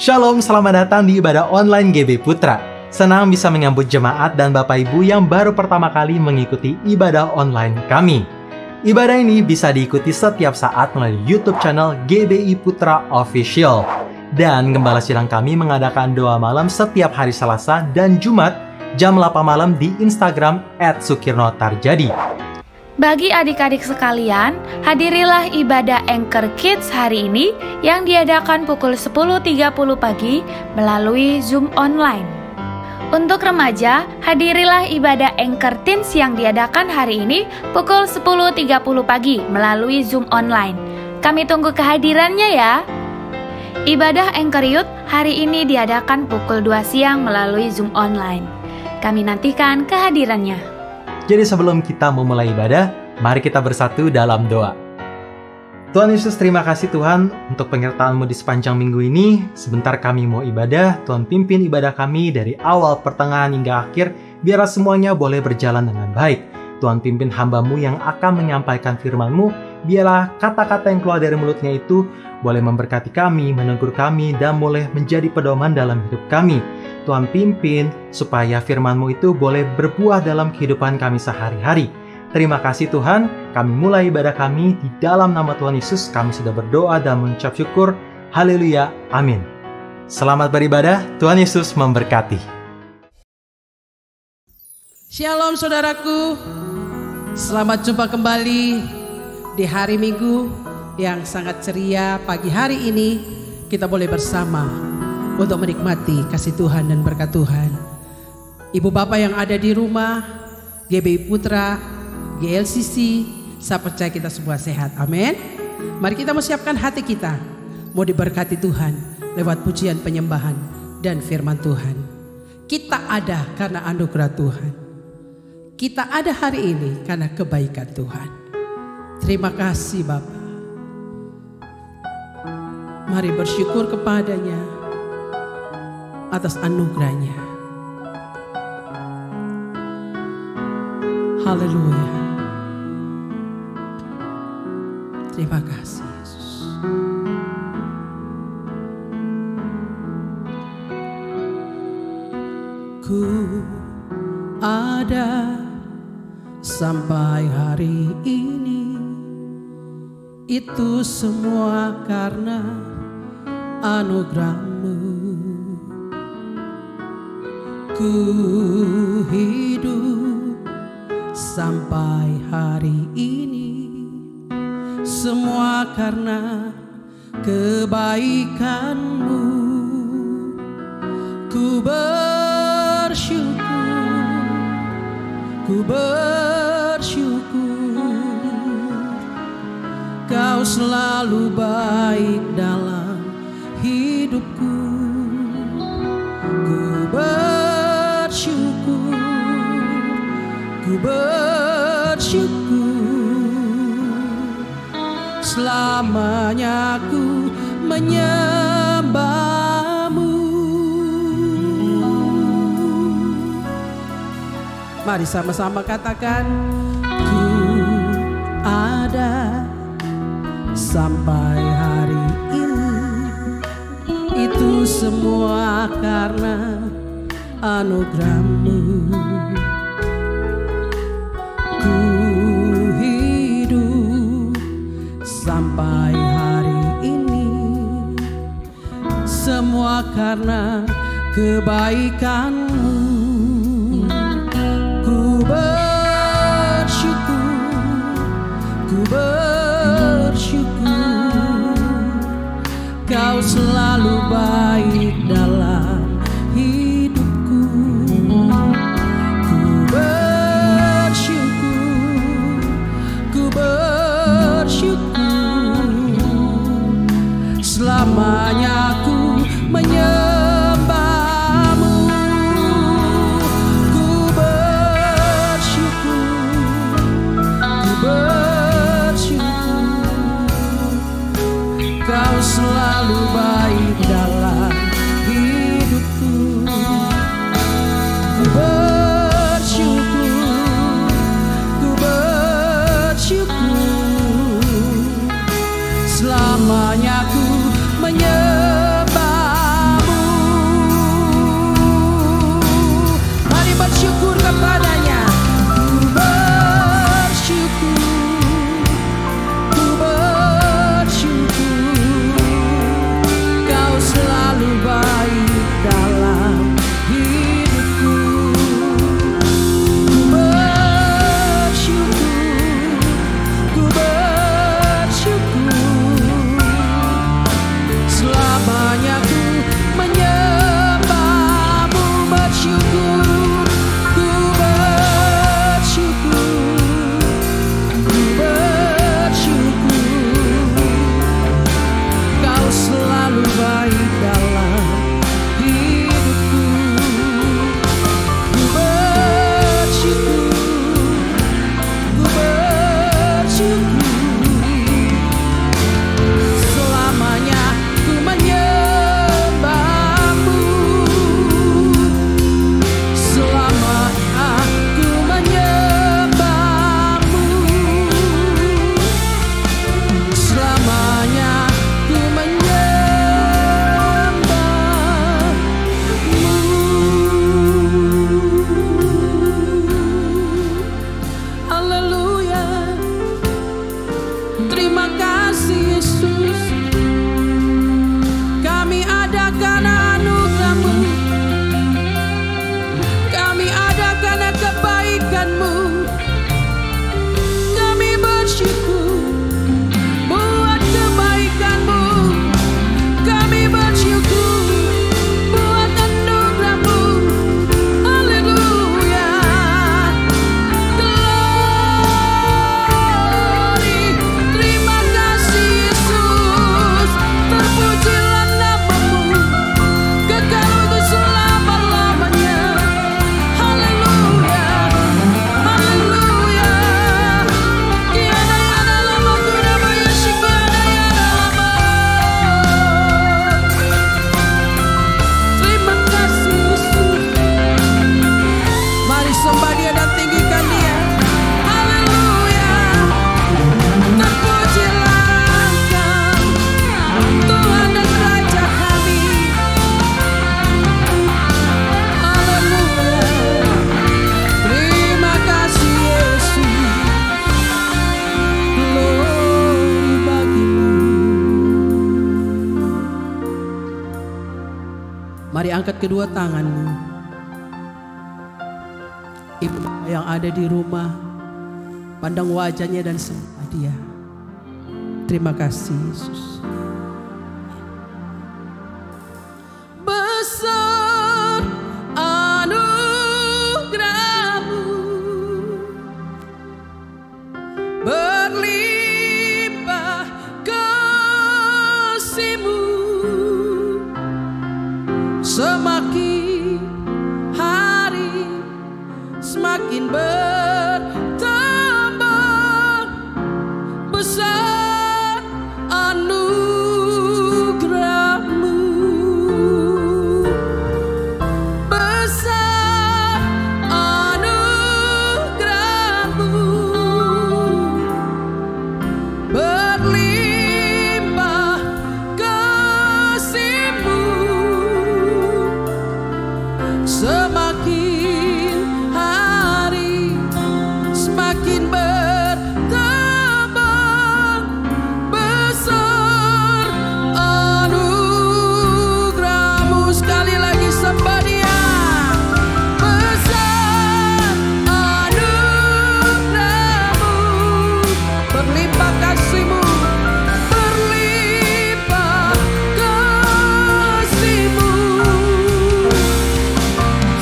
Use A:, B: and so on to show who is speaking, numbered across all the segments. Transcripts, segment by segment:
A: Shalom, selamat datang di ibadah online GB Putra. Senang bisa menyambut jemaat dan Bapak Ibu yang baru pertama kali mengikuti ibadah online kami. Ibadah ini bisa diikuti setiap saat melalui YouTube channel GBI Putra Official. Dan Gembala Sidang kami mengadakan doa malam setiap hari Selasa dan Jumat jam 8 malam di Instagram @sukirnotarjadi.
B: Bagi adik-adik sekalian, hadirilah ibadah Anchor Kids hari ini yang diadakan pukul 10.30 pagi melalui Zoom online. Untuk remaja, hadirilah ibadah Anchor Teens yang diadakan hari ini pukul 10.30 pagi melalui Zoom online. Kami tunggu kehadirannya ya. Ibadah Anchor Youth hari ini diadakan pukul 2 siang melalui Zoom online. Kami nantikan kehadirannya.
A: Jadi sebelum kita memulai ibadah, mari kita bersatu dalam doa. Tuhan Yesus, terima kasih Tuhan untuk penyertaan-Mu di sepanjang minggu ini. Sebentar kami mau ibadah, Tuhan pimpin ibadah kami dari awal, pertengahan hingga akhir, biar semuanya boleh berjalan dengan baik. Tuhan pimpin hamba-Mu yang akan menyampaikan firman-Mu, biarlah kata-kata yang keluar dari mulutnya itu boleh memberkati kami, menegur kami, dan boleh menjadi pedoman dalam hidup kami. Tuhan pimpin supaya firman-Mu itu boleh berbuah dalam kehidupan kami sehari-hari. Terima kasih Tuhan, kami mulai ibadah kami di dalam nama Tuhan Yesus. Kami sudah berdoa dan mengucap syukur. Haleluya, amin. Selamat beribadah, Tuhan Yesus memberkati.
C: Shalom saudaraku, selamat jumpa kembali di hari Minggu yang sangat ceria. Pagi hari ini kita boleh bersama untuk menikmati kasih Tuhan dan berkat Tuhan. Ibu bapak yang ada di rumah, GBI Putra, GLCC, saya percaya kita semua sehat, amin. Mari kita siapkan hati kita, mau diberkati Tuhan lewat pujian penyembahan dan firman Tuhan. Kita ada karena anugerah Tuhan. Kita ada hari ini karena kebaikan Tuhan. Terima kasih Bapa. Mari bersyukur kepadanya atas anugerahnya. Haleluya. Terima kasih Yesus. Ku ada sampai hari ini, itu semua karena anugerah-Mu. Ku hidup sampai hari ini, semua karena kebaikan-Mu. Ku bersyukur, ku bersyukur, Kau selalu baik dalam hidupku. Ku bersyukur, ku bersyukur, selamanya ku menyembah-Mu. Mari sama-sama katakan, ku ada sampai hari ini, itu semua karena anugerah-Mu. Ku hidup sampai hari ini, semua karena kebaikan-Mu. Ku bersyukur, ku bersyukur, Kau selalu baik dalam hidupku. Ku bersyukur, ku bersyukur, selamanya ku menyembah-Mu. Ku bersyukur, ku bersyukur, Kau selalu baik dalam Mari angkat kedua tanganmu. Ibu yang ada di rumah, pandang wajahnya dan sembah Dia. Terima kasih Yesus. Besar anugerah-Mu, berlimpah kasih-Mu, semakin hari semakin bertambah besar anugerah-Mu, besar anugerah-Mu, berlimpah kasih-Mu, semakin hari semakin bertambah besar anugerah-Mu. Sekali lagi sembah Dia. Besar anugerah-Mu, berlimpah kasih-Mu, berlimpah kasih-Mu,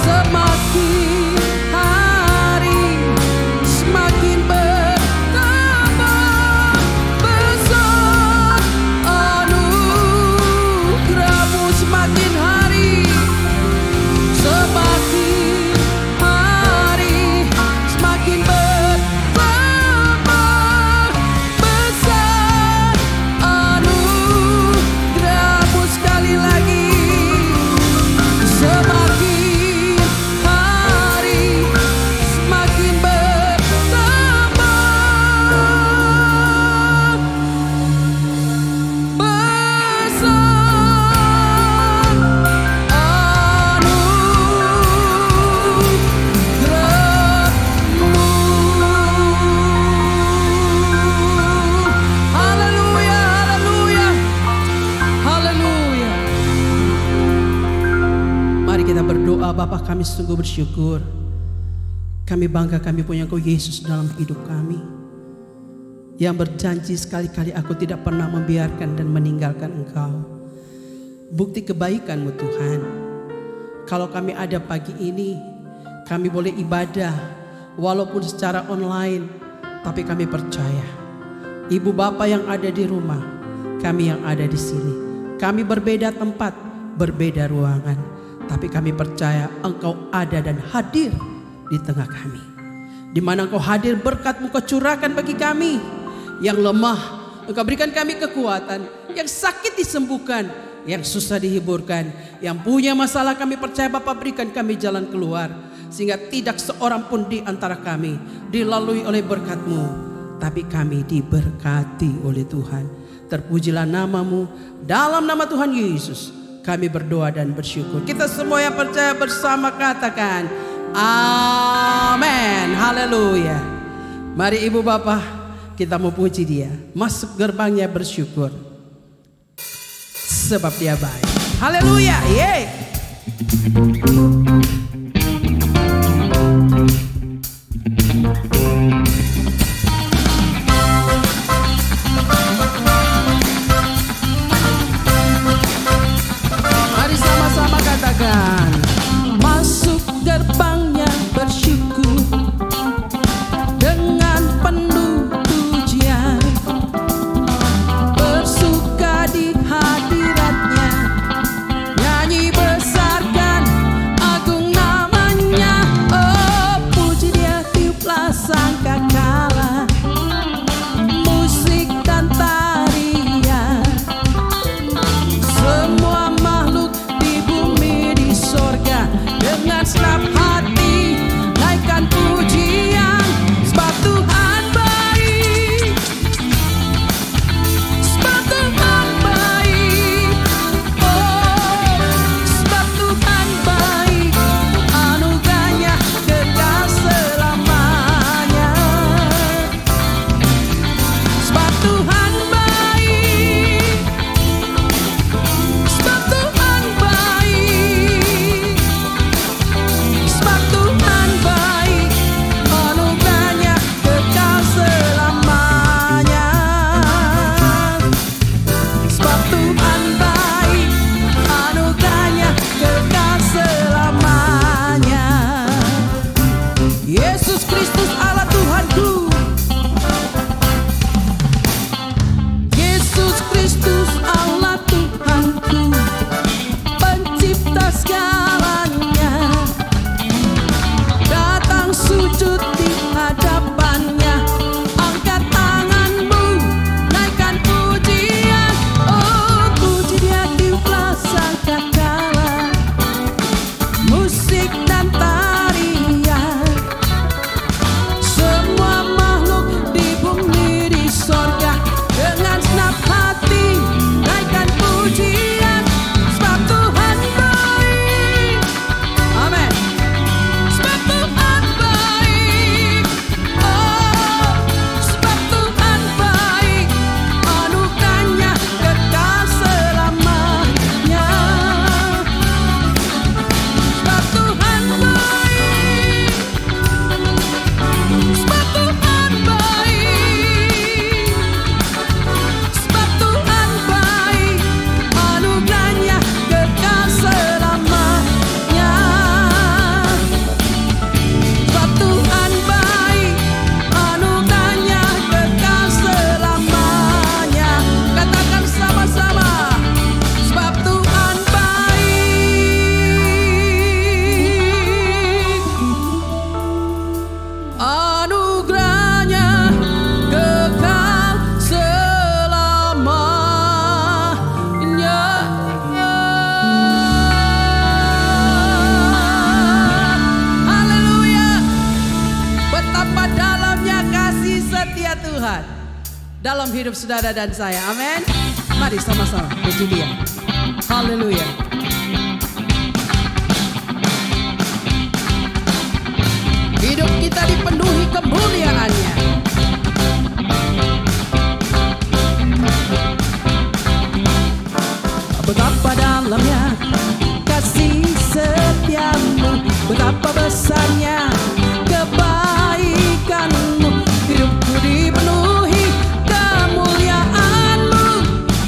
C: semakin hari semakin bertambah besar anugerah-Mu, semakin hari semakin bertambah besar anugerah-Mu. Sekali lagi, semakin hari semakin bertambah besar anugerah-Mu. Haleluya, haleluya, haleluya. Mari kita berdoa. Bapa, kami sungguh bersyukur. Kami bangga kami punya Engkau Yesus dalam hidup kami, yang berjanji sekali-kali aku tidak pernah membiarkan dan meninggalkan Engkau. Bukti kebaikan-Mu Tuhan. Kalau kami ada pagi ini, kami boleh ibadah walaupun secara online, tapi kami percaya Ibu Bapa yang ada di rumah, kami yang ada di sini, kami berbeda tempat, berbeda ruangan, tapi kami percaya Engkau ada dan hadir di tengah kami. Di mana Engkau hadir, berkat-Mu Kau curahkan bagi kami. Yang lemah Engkau berikan kami kekuatan, yang sakit disembuhkan, yang susah dihiburkan, yang punya masalah kami percaya Bapa berikan kami jalan keluar, sehingga tidak seorang pun di antara kami dilalui oleh berkat-Mu, tapi kami diberkati oleh Tuhan. Terpujilah nama-Mu. Dalam nama Tuhan Yesus kami berdoa dan bersyukur. Kita semua yang percaya bersama katakan amin. Haleluya. Mari Ibu Bapa, kita mau puji Dia. Masuk gerbangnya bersyukur, sebab Dia baik. Haleluya. Yeay. Mari sama-sama katakan, masuk gerbangnya bersyukur dengan penuh pujian, bersuka di hadirat-Nya, nyanyi besarkan agung namanya. Oh, puji Dia, tiuplah sangkakala, musik dan tarian, semua makhluk di bumi di sorga hidup saudara dan saya. Amin. Mari sama-sama puji Dia. Haleluya. Hidup kita dipenuhi kemuliaan-Nya. Betapa dalamnya kasih setiamu, betapa besarnya kebaikanmu. Hidupku dipenuhi kemuliaan-Mu,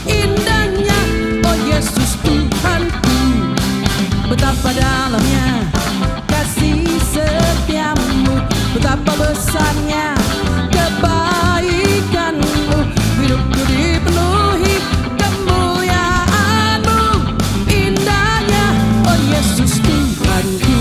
C: indahnya oh Yesus Tuhanku. Betapa dalamnya kasih setiamu, betapa besarnya kebaikanmu. Hidupku dipenuhi kemuliaan-Mu, indahnya oh Yesus Tuhanku.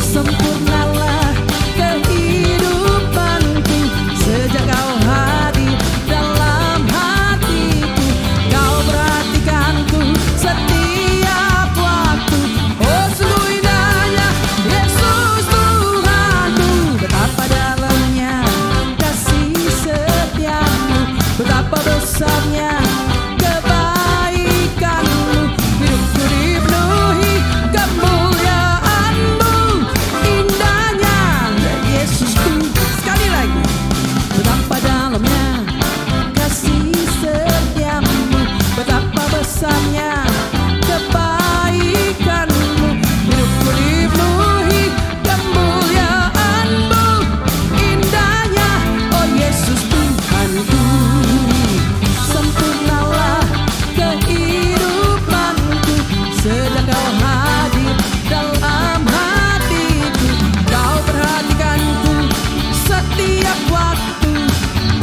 C: Sempurnalah kehidupanku sejak Kau hadir dalam hatiku. Kau perhatikanku setiap waktu. Oh sungguh indahnya Yesus Tuhanku. Betapa dalamnya kasih setiamu, betapa besarnya kebaikanmu. Hidupku dipenuhi kemuliaan-Mu, indahnya Yesusku. Sekali lagi. Betapa dalamnya kasih setiamu, betapa besarnya kebaikanmu. Hidupku dipenuhi kemuliaan-Mu, indahnya oh Yesus Tuhanku. Sempurnalah kehidupanku sejak Kau hadir dalam hatiku. Kau perhatikanku setiap waktu.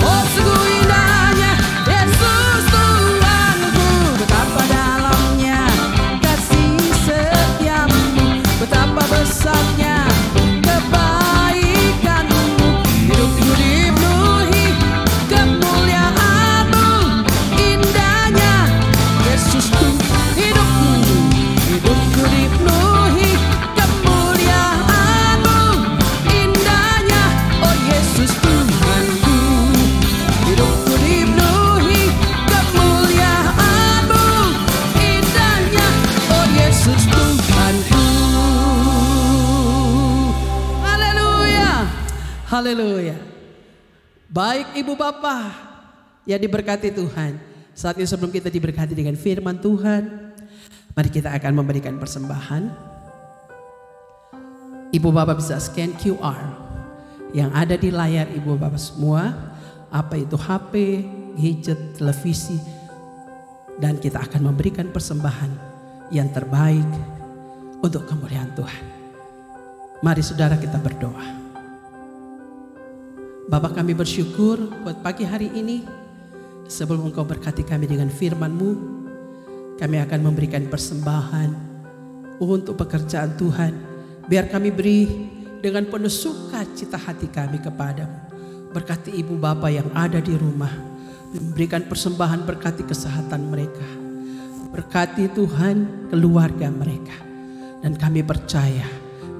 C: Oh sungguh indahnya Yesus Tuhanku. Betapa dalamnya kasih setiamu, betapa besarnya kebaikanmu. Hidupku dipenuhi kemuliaan-Mu, indahnya Yesus Tuhan. Hidupku dipenuhi kemuliaan-Mu, indahnya oh Yesus Tuhanku. Hidupku dipenuhi kemuliaan-Mu, indahnya oh Yesus Tuhanku. Haleluya. Haleluya. Baik Ibu Bapak yang diberkati Tuhan, saat ini sebelum kita diberkati dengan firman Tuhan, mari kita akan memberikan persembahan. Ibu Bapak bisa scan QR yang ada di layar Ibu Bapak semua, apa itu HP, gadget, televisi, dan kita akan memberikan persembahan yang terbaik untuk kemuliaan Tuhan. Mari saudara kita berdoa. Bapak, kami bersyukur buat pagi hari ini. Sebelum Engkau berkati kami dengan firman-Mu, kami akan memberikan persembahan untuk pekerjaan Tuhan. Biar kami beri dengan penuh sukacita hati kami kepadamu. Berkati ibu bapak yang ada di rumah. Memberikan persembahan, berkati kesehatan mereka. Berkati Tuhan keluarga mereka. Dan kami percaya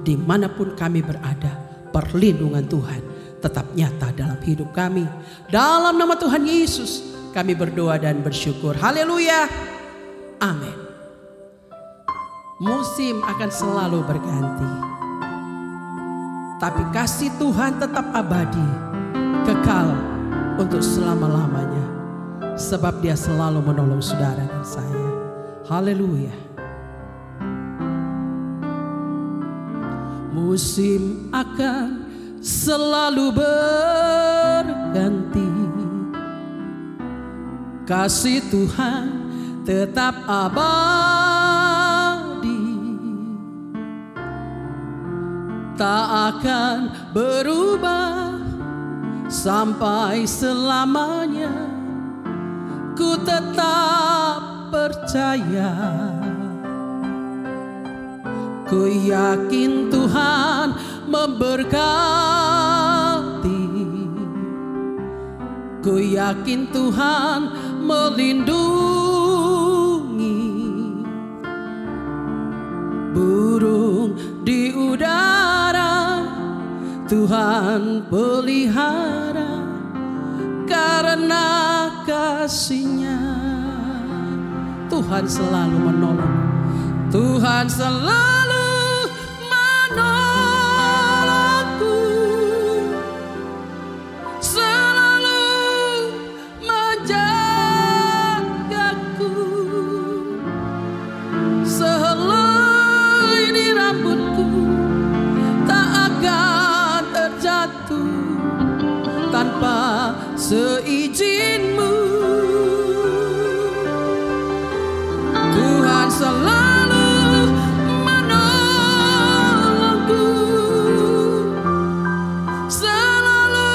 C: dimanapun kami berada, perlindungan Tuhan tetap nyata dalam hidup kami. Dalam nama Tuhan Yesus kami berdoa dan bersyukur. Haleluya. Amin. Musim akan selalu berganti, tapi kasih Tuhan tetap abadi, kekal untuk selama-lamanya. Sebab Dia selalu menolong saudara dan saya. Haleluya. Musim akan selalu berganti, kasih Tuhan tetap abadi, tak akan berubah sampai selamanya. Ku tetap percaya, ku yakin Tuhan memberkati, ku yakin Tuhan melindungi. Burung di udara Tuhan pelihara, karena kasih-Nya. Tuhan selalu menolong. Tuhan selalu menolongku, selalu menjagaku. Sehelai di rambutku tak akan terjatuh tanpa seizin-Mu. Tuhan selalu menolongku, selalu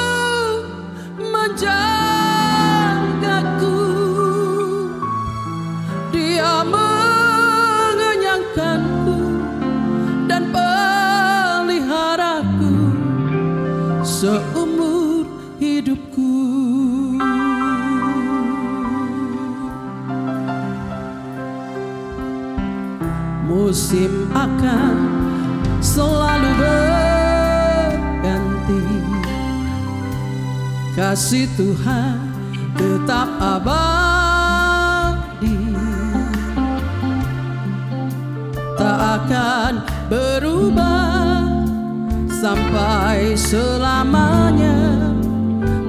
C: menjagaku. Dia mengenyangkanku dan peliharaku seumur hidupku. Musim akan selalu berganti, kasih Tuhan tetap abadi, tak akan berubah sampai selamanya.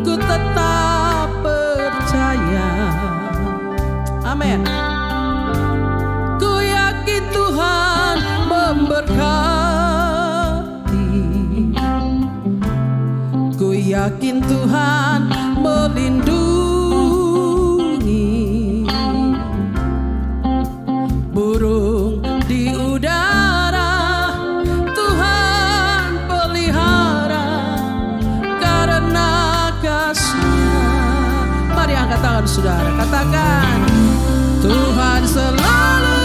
C: Ku tetap percaya. Amin. Tuhan memberkati, ku yakin Tuhan melindungi. Burung di udara Tuhan pelihara karena kasih-Nya. Mari angkat tangan saudara, katakan Tuhan selalu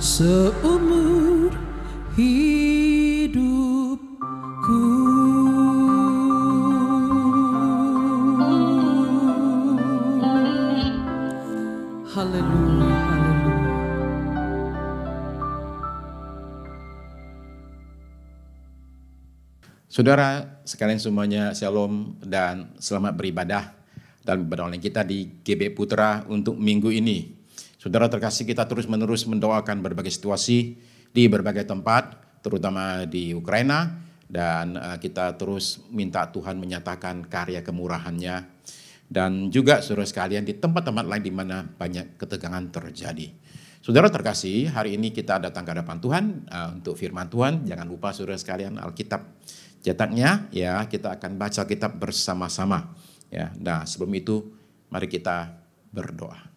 C: seumur hidupku. Haleluya, haleluya.
D: Saudara sekalian semuanya, shalom dan selamat beribadah dalam ibadah online kita di GB Putra untuk minggu ini. Saudara terkasih, kita terus-menerus mendoakan berbagai situasi di berbagai tempat, terutama di Ukraina, dan kita terus minta Tuhan menyatakan karya kemurahan-Nya dan juga saudara sekalian di tempat-tempat lain di mana banyak ketegangan terjadi. Saudara terkasih, hari ini kita datang ke hadapan Tuhan untuk firman Tuhan. Jangan lupa saudara sekalian Alkitab cetaknya, ya kita akan baca kitab bersama-sama. Ya, nah sebelum itu mari kita berdoa.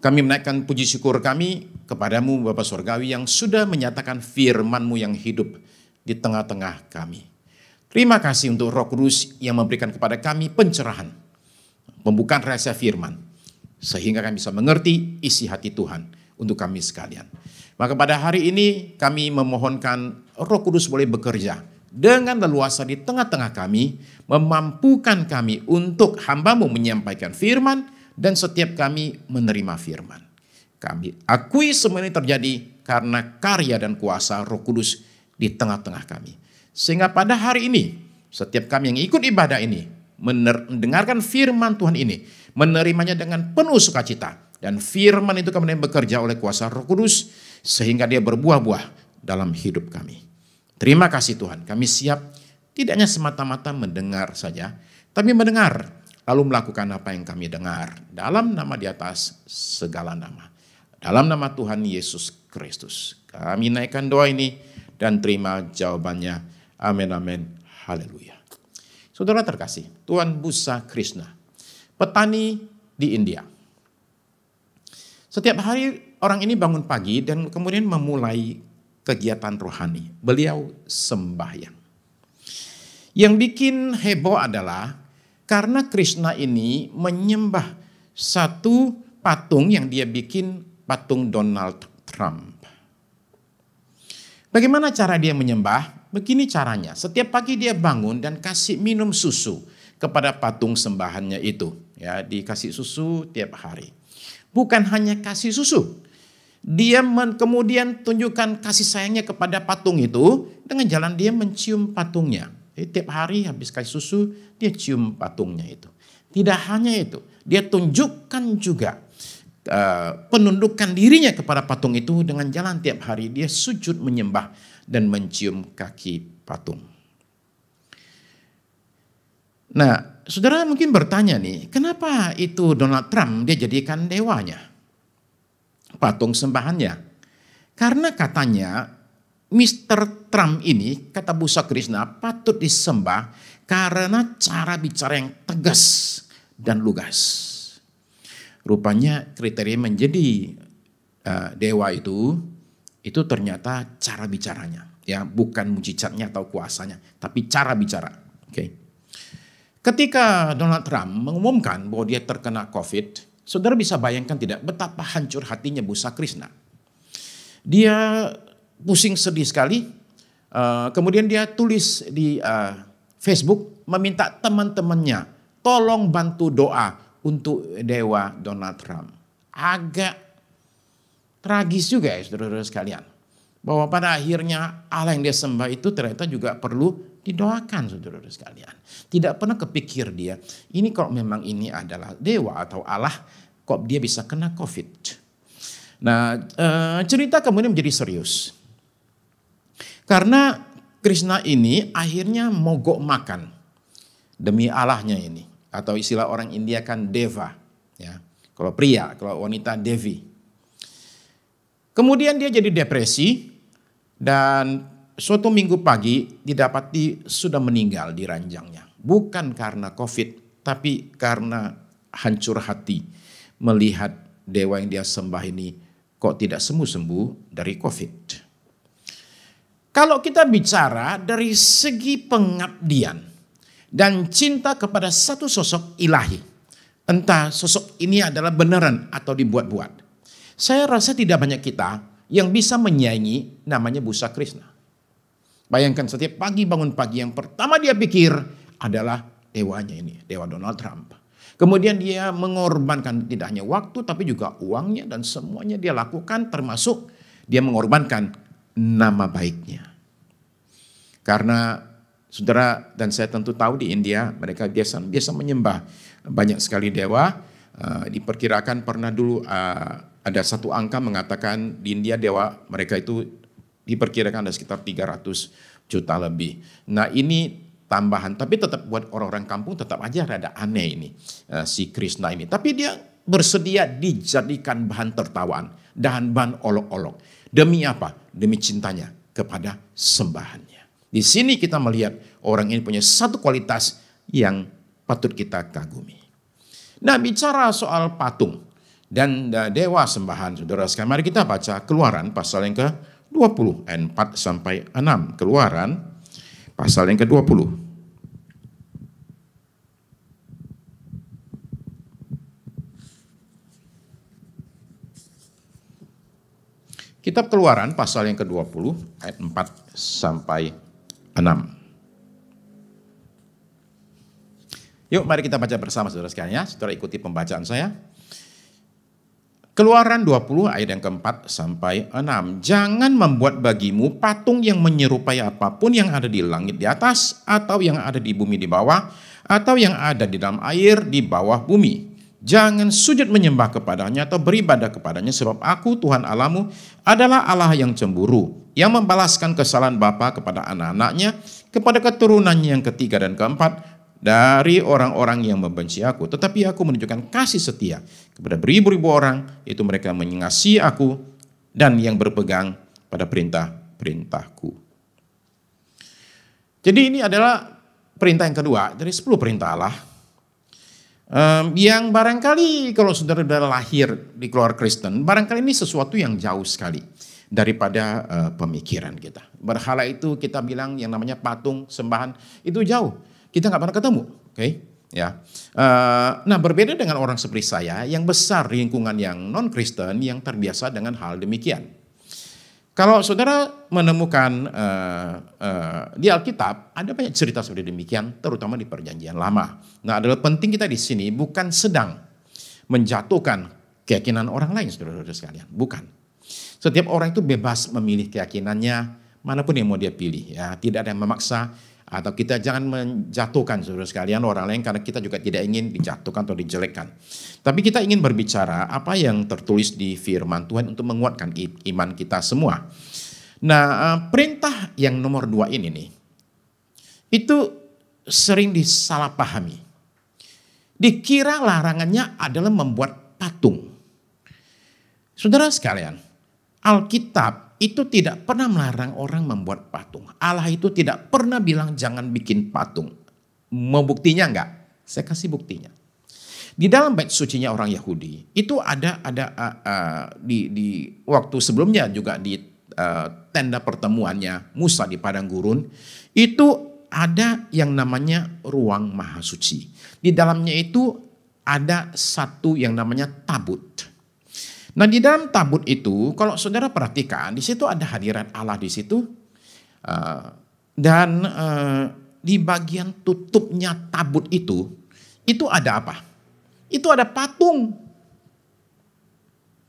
D: Kami menaikkan puji syukur kami kepadamu Bapa Surgawi yang sudah menyatakan firman-Mu yang hidup di tengah-tengah kami. Terima kasih untuk Roh Kudus yang memberikan kepada kami pencerahan, pembukaan rahasia firman, sehingga kami bisa mengerti isi hati Tuhan untuk kami sekalian. Maka pada hari ini kami memohonkan Roh Kudus boleh bekerja dengan leluasa di tengah-tengah kami, memampukan kami untuk hamba-Mu menyampaikan firman, dan setiap kami menerima firman. Kami akui semua ini terjadi karena karya dan kuasa Roh Kudus di tengah-tengah kami. Sehingga pada hari ini, setiap kami yang ikut ibadah ini, mendengarkan firman Tuhan ini, menerimanya dengan penuh sukacita. Dan firman itu kemudian bekerja oleh kuasa Roh Kudus, sehingga dia berbuah-buah dalam hidup kami. Terima kasih Tuhan, kami siap tidak hanya semata-mata mendengar saja, tapi mendengar lalu melakukan apa yang kami dengar dalam nama di atas segala nama. Dalam nama Tuhan Yesus Kristus. Kami naikkan doa ini dan terima jawabannya. Amin, amin, haleluya. Saudara terkasih, Tuan Busa Krishna, petani di India. Setiap hari orang ini bangun pagi dan kemudian memulai kegiatan rohani. Beliau sembahyang. Yang bikin heboh adalah karena Krishna ini menyembah satu patung yang dia bikin, patung Donald Trump. Bagaimana cara dia menyembah? Begini caranya, setiap pagi dia bangun dan kasih minum susu kepada patung sembahannya itu. Ya, dikasih susu tiap hari. Bukan hanya kasih susu, dia kemudian tunjukkan kasih sayangnya kepada patung itu dengan jalan dia mencium patungnya. Jadi tiap hari habis kasih susu, dia cium patungnya itu. Tidak hanya itu, dia tunjukkan juga penundukan dirinya kepada patung itu dengan jalan tiap hari dia sujud menyembah dan mencium kaki patung. Nah, saudara mungkin bertanya nih, kenapa itu Donald Trump dia jadikan dewanya, patung sembahannya? Karena katanya Mr. Trump ini, kata Busa Krishna, patut disembah karena cara bicara yang tegas dan lugas. Rupanya kriteria menjadi dewa itu ternyata cara bicaranya. Ya, bukan mujizatnya atau kuasanya, tapi cara bicara. Okay. Ketika Donald Trump mengumumkan bahwa dia terkena COVID, saudara bisa bayangkan tidak betapa hancur hatinya Busa Krishna. Dia pusing sedih sekali. Kemudian dia tulis di Facebook meminta teman-temannya tolong bantu doa untuk dewa Donald Trump. Agak tragis juga ya saudara-saudara sekalian. Bahwa pada akhirnya Allah yang dia sembah itu ternyata juga perlu didoakan saudara-saudara sekalian. Tidak pernah kepikir dia, ini kalau memang ini adalah dewa atau Allah, kok dia bisa kena COVID. Nah, cerita kemudian menjadi serius. Karena Krishna ini akhirnya mogok makan demi Allahnya ini. Atau istilah orang India kan deva. Ya. Kalau pria, kalau wanita devi. Kemudian dia jadi depresi dan suatu minggu pagi didapati sudah meninggal di ranjangnya. Bukan karena COVID, tapi karena hancur hati melihat dewa yang dia sembah ini kok tidak sembuh-sembuh dari COVID. Kalau kita bicara dari segi pengabdian dan cinta kepada satu sosok ilahi, entah sosok ini adalah beneran atau dibuat-buat, saya rasa tidak banyak kita yang bisa menyaingi namanya Busa Krishna. Bayangkan setiap pagi bangun pagi yang pertama dia pikir adalah dewanya ini, dewa Donald Trump. Kemudian dia mengorbankan tidak hanya waktu tapi juga uangnya dan semuanya dia lakukan, termasuk dia mengorbankan nama baiknya. Karena saudara dan saya tentu tahu di India mereka biasa menyembah banyak sekali dewa. Diperkirakan pernah dulu ada satu angka mengatakan di India dewa mereka itu diperkirakan ada sekitar 300 juta lebih. Nah ini tambahan, tapi tetap buat orang-orang kampung tetap aja rada aneh ini si Krishna ini. Tapi dia bersedia dijadikan bahan tertawaan dan bahan olok-olok. Demi apa? Demi cintanya kepada sembahannya. Di sini kita melihat orang ini punya satu kualitas yang patut kita kagumi. Nah, bicara soal patung dan dewa sembahan, saudara sekalian, mari kita baca Keluaran pasal yang ke-20 ayat 4 sampai 6. Keluaran pasal yang ke-20. Kitab Keluaran pasal yang ke-20 ayat 4 sampai 6. Yuk mari kita baca bersama saudara sekalian ya. Saudara ikuti pembacaan saya. Keluaran 20 ayat yang ke-4 sampai 6. Jangan membuat bagimu patung yang menyerupai apapun yang ada di langit di atas, atau yang ada di bumi di bawah, atau yang ada di dalam air di bawah bumi. Jangan sujud menyembah kepadanya atau beribadah kepadanya, sebab aku Tuhan Allahmu adalah Allah yang cemburu, yang membalaskan kesalahan bapa kepada anak-anaknya, kepada keturunannya yang ketiga dan keempat, dari orang-orang yang membenci aku. Tetapi aku menunjukkan kasih setia kepada beribu-ribu orang, itu mereka mengasihi aku dan yang berpegang pada perintah-perintahku. Jadi ini adalah perintah yang kedua dari 10 perintah Allah. Yang barangkali kalau saudara sudah lahir di keluarga Kristen, barangkali ini sesuatu yang jauh sekali daripada pemikiran kita. Berhala itu kita bilang yang namanya patung, sembahan, itu jauh. Kita nggak pernah ketemu, oke? Ya. Nah, berbeda dengan orang seperti saya yang besar di lingkungan yang non Kristen yang terbiasa dengan hal demikian. Kalau saudara menemukan di Alkitab ada banyak cerita seperti demikian, terutama di Perjanjian Lama. Nah, adalah penting kita di sini bukan sedang menjatuhkan keyakinan orang lain, saudara-saudara sekalian, bukan. Setiap orang itu bebas memilih keyakinannya manapun yang mau dia pilih, ya, tidak ada yang memaksa. Atau kita jangan menjatuhkan saudara sekalian orang lain, karena kita juga tidak ingin dijatuhkan atau dijelekkan. Tapi kita ingin berbicara apa yang tertulis di firman Tuhan untuk menguatkan iman kita semua. Nah, perintah yang nomor 2 ini nih, itu sering disalahpahami. Dikira larangannya adalah membuat patung. Saudara sekalian, Alkitab itu tidak pernah melarang orang membuat patung. Allah itu tidak pernah bilang jangan bikin patung. Mau buktinya enggak? Saya kasih buktinya. Di dalam bait sucinya orang Yahudi, itu ada di waktu sebelumnya juga di tenda pertemuannya Musa di padang gurun, itu ada yang namanya ruang maha suci. Di dalamnya itu ada satu yang namanya tabut. Nah, di dalam tabut itu, kalau saudara perhatikan, di situ ada hadirat Allah di situ, dan di bagian tutupnya tabut itu ada apa? Itu ada patung.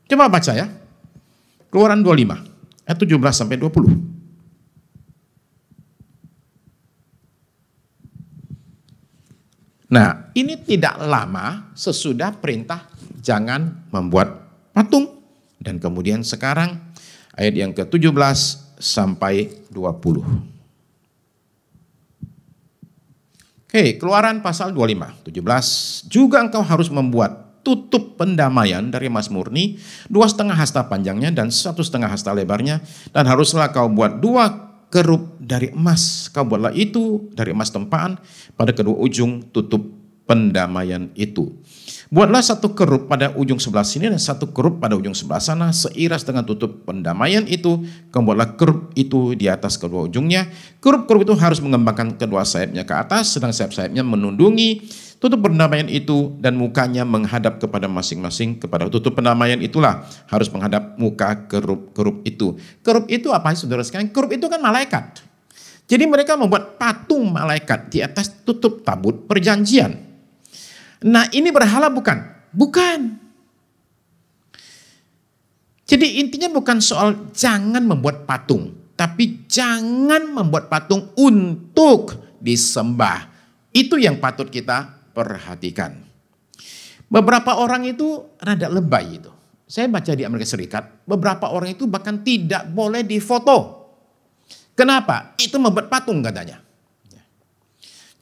D: Coba baca ya, Keluaran 25 ayat 17 sampai 20. Nah, ini tidak lama sesudah perintah jangan membuat patung, dan kemudian sekarang ayat yang ke-17 sampai 20. Oke, Keluaran pasal 25, 17. Juga engkau harus membuat tutup pendamaian dari emas murni, 2,5 hasta panjangnya dan 1,5 hasta lebarnya, dan haruslah kau buat 2 kerup dari emas. Kau buatlah itu dari emas tempaan pada kedua ujung tutup pendamaian itu. Buatlah 1 kerup pada ujung sebelah sini dan 1 kerup pada ujung sebelah sana, seiras dengan tutup pendamaian itu. Kemudianlah kerup itu di atas kedua ujungnya. Kerup-kerup itu harus mengembangkan kedua sayapnya ke atas, sedang sayap-sayapnya menundungi tutup pendamaian itu, dan mukanya menghadap kepada masing-masing. Kepada tutup pendamaian itulah harus menghadap muka kerup-kerup itu. Kerup itu apa, saudara sekalian? Kerup itu kan malaikat. Jadi mereka membuat patung malaikat di atas tutup tabut perjanjian. Nah, ini berhala bukan? Bukan. Jadi intinya bukan soal jangan membuat patung, tapi jangan membuat patung untuk disembah. Itu yang patut kita perhatikan. Beberapa orang itu rada lebay itu. Saya baca di Amerika Serikat, beberapa orang itu bahkan tidak boleh difoto. Kenapa? Itu membuat patung katanya.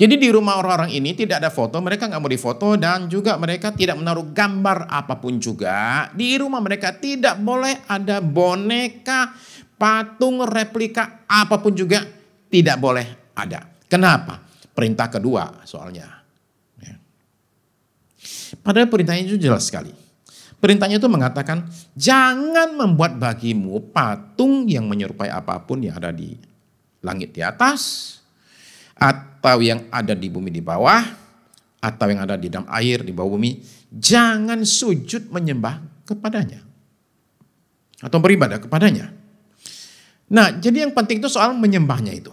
D: Jadi di rumah orang-orang ini tidak ada foto, mereka nggak mau difoto, dan juga mereka tidak menaruh gambar apapun juga. Di rumah mereka tidak boleh ada boneka, patung, replika, apapun juga tidak boleh ada. Kenapa? Perintah kedua soalnya. Ya. Padahal perintahnya itu jelas sekali. Perintahnya itu mengatakan, jangan membuat bagimu patung yang menyerupai apapun yang ada di langit di atas, atau yang ada di bumi di bawah, atau yang ada di dalam air di bawah bumi. Jangan sujud menyembah kepadanya, atau beribadah kepadanya. Nah, jadi yang penting itu soal menyembahnya itu.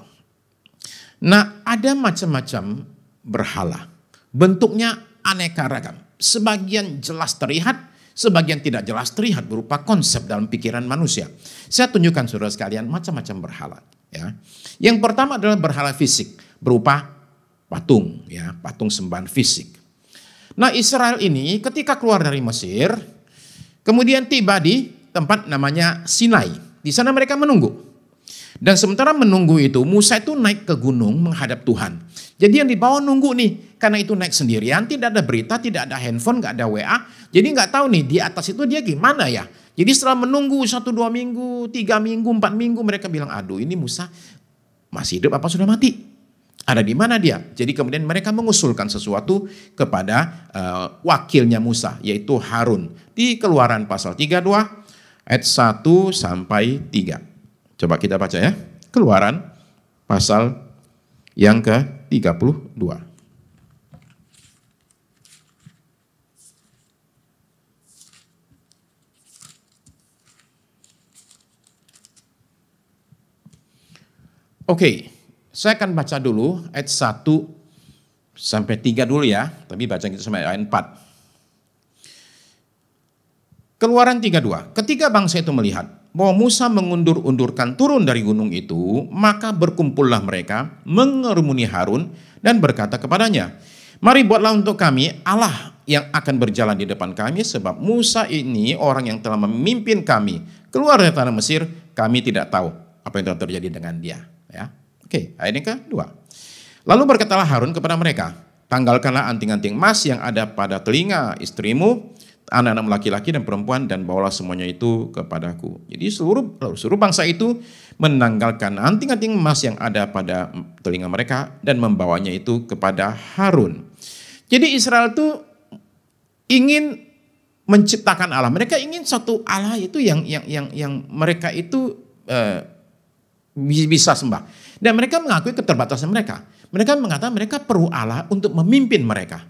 D: Nah, ada macam-macam berhala. Bentuknya aneka ragam. Sebagian jelas terlihat, sebagian tidak jelas terlihat berupa konsep dalam pikiran manusia. Saya tunjukkan saudara sekalian macam-macam berhala. Ya. Yang pertama adalah berhala fisik berupa patung, ya, patung sembahan fisik. Nah, Israel ini ketika keluar dari Mesir, kemudian tiba di tempat namanya Sinai. Di sana mereka menunggu. Dan sementara menunggu itu, Musa itu naik ke gunung menghadap Tuhan. Jadi yang di bawah nunggu nih, karena itu naik sendirian, tidak ada berita, tidak ada handphone, nggak ada WA. Jadi nggak tahu nih di atas itu dia gimana ya. Jadi setelah menunggu 1-2 minggu, 3 minggu, 4 minggu, mereka bilang, aduh ini Musa masih hidup apa sudah mati? Ada di mana dia? Jadi kemudian mereka mengusulkan sesuatu kepada wakilnya Musa, yaitu Harun. Di Keluaran pasal 32 ayat 1 sampai 3. Coba kita baca ya. Keluaran pasal yang ke-32. Oke, saya akan baca dulu ayat 1 sampai 3 dulu ya. Tapi baca kita sampai ayat 4. Keluaran 32. Ketika bangsa itu melihat bahwa Musa mengundur-undurkan turun dari gunung itu, maka berkumpullah mereka mengerumuni Harun dan berkata kepadanya, mari buatlah untuk kami Allah yang akan berjalan di depan kami, sebab Musa ini orang yang telah memimpin kami keluar dari tanah Mesir, kami tidak tahu apa yang telah terjadi dengan dia. Ya. Oke, ayat yang kedua. Lalu berkatalah Harun kepada mereka, tanggalkanlah anting-anting emas yang ada pada telinga istrimu, anak-anak laki-laki dan perempuan, dan bawalah semuanya itu kepadaku. Jadi seluruh bangsa itu menanggalkan anting-anting emas yang ada pada telinga mereka dan membawanya itu kepada Harun. Jadi Israel itu ingin menciptakan Allah. Mereka ingin satu Allah itu yang mereka itu bisa sembah. Dan mereka mengakui keterbatasan mereka. Mereka mengatakan mereka perlu Allah untuk memimpin mereka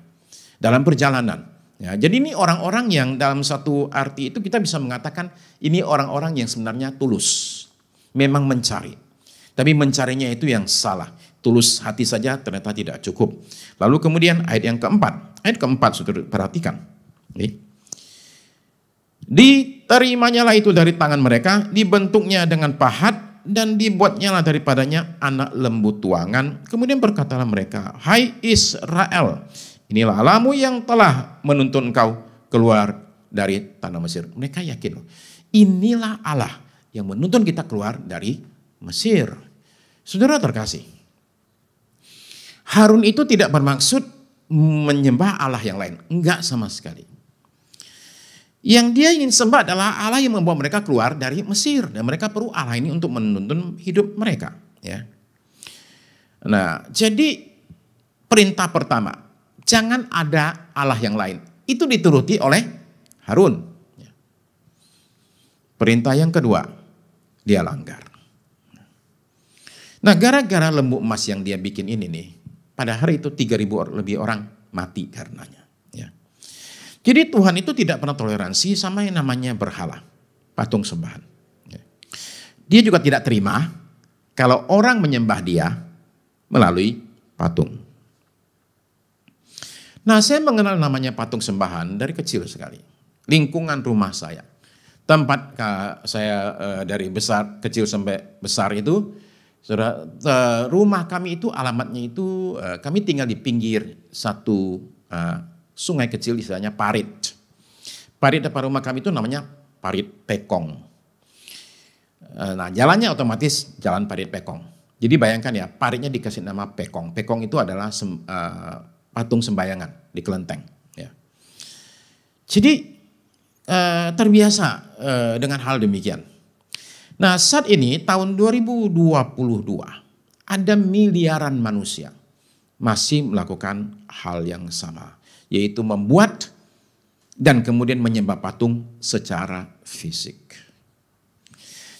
D: dalam perjalanan. Ya, jadi ini orang-orang yang dalam satu arti itu kita bisa mengatakan ini orang-orang yang sebenarnya tulus. Memang mencari. Tapi mencarinya itu yang salah. Tulus hati saja ternyata tidak cukup. Lalu kemudian ayat yang keempat. Ayat keempat saudara perhatikan. Diterimanya lah itu dari tangan mereka, dibentuknya dengan pahat, dan dibuatnya lah daripadanya anak lembu tuangan. Kemudian berkatalah mereka, hai Israel, inilah Allahmu yang telah menuntun engkau keluar dari tanah Mesir. Mereka yakin, inilah Allah yang menuntun kita keluar dari Mesir. Saudara terkasih, Harun itu tidak bermaksud menyembah Allah yang lain. Enggak sama sekali. Yang dia ingin sembah adalah Allah yang membawa mereka keluar dari Mesir. Dan mereka perlu Allah ini untuk menuntun hidup mereka. Ya. Nah, jadi perintah pertama, jangan ada Allah yang lain. Itu dituruti oleh Harun. Perintah yang kedua, dia langgar. Nah, gara-gara lembu emas yang dia bikin ini nih, pada hari itu 3.000 lebih orang mati karenanya. Ya. Jadi Tuhan itu tidak pernah toleransi sama yang namanya berhala, patung sembahan. Ya. Dia juga tidak terima kalau orang menyembah dia melalui patung. Nah, saya mengenal namanya patung sembahan dari kecil sekali. Lingkungan rumah saya. Tempat saya dari kecil sampai besar itu, rumah kami itu alamatnya itu, kami tinggal di pinggir satu sungai kecil, istilahnya parit. Parit depan rumah kami itu namanya parit Pekong. Nah, jalannya otomatis jalan parit Pekong. Jadi bayangkan ya, paritnya dikasih nama Pekong. Pekong itu adalah patung sembayangan di kelenteng. Ya. Jadi terbiasa dengan hal demikian. Nah, saat ini tahun 2022 ada miliaran manusia masih melakukan hal yang sama, yaitu membuat dan kemudian menyembah patung secara fisik.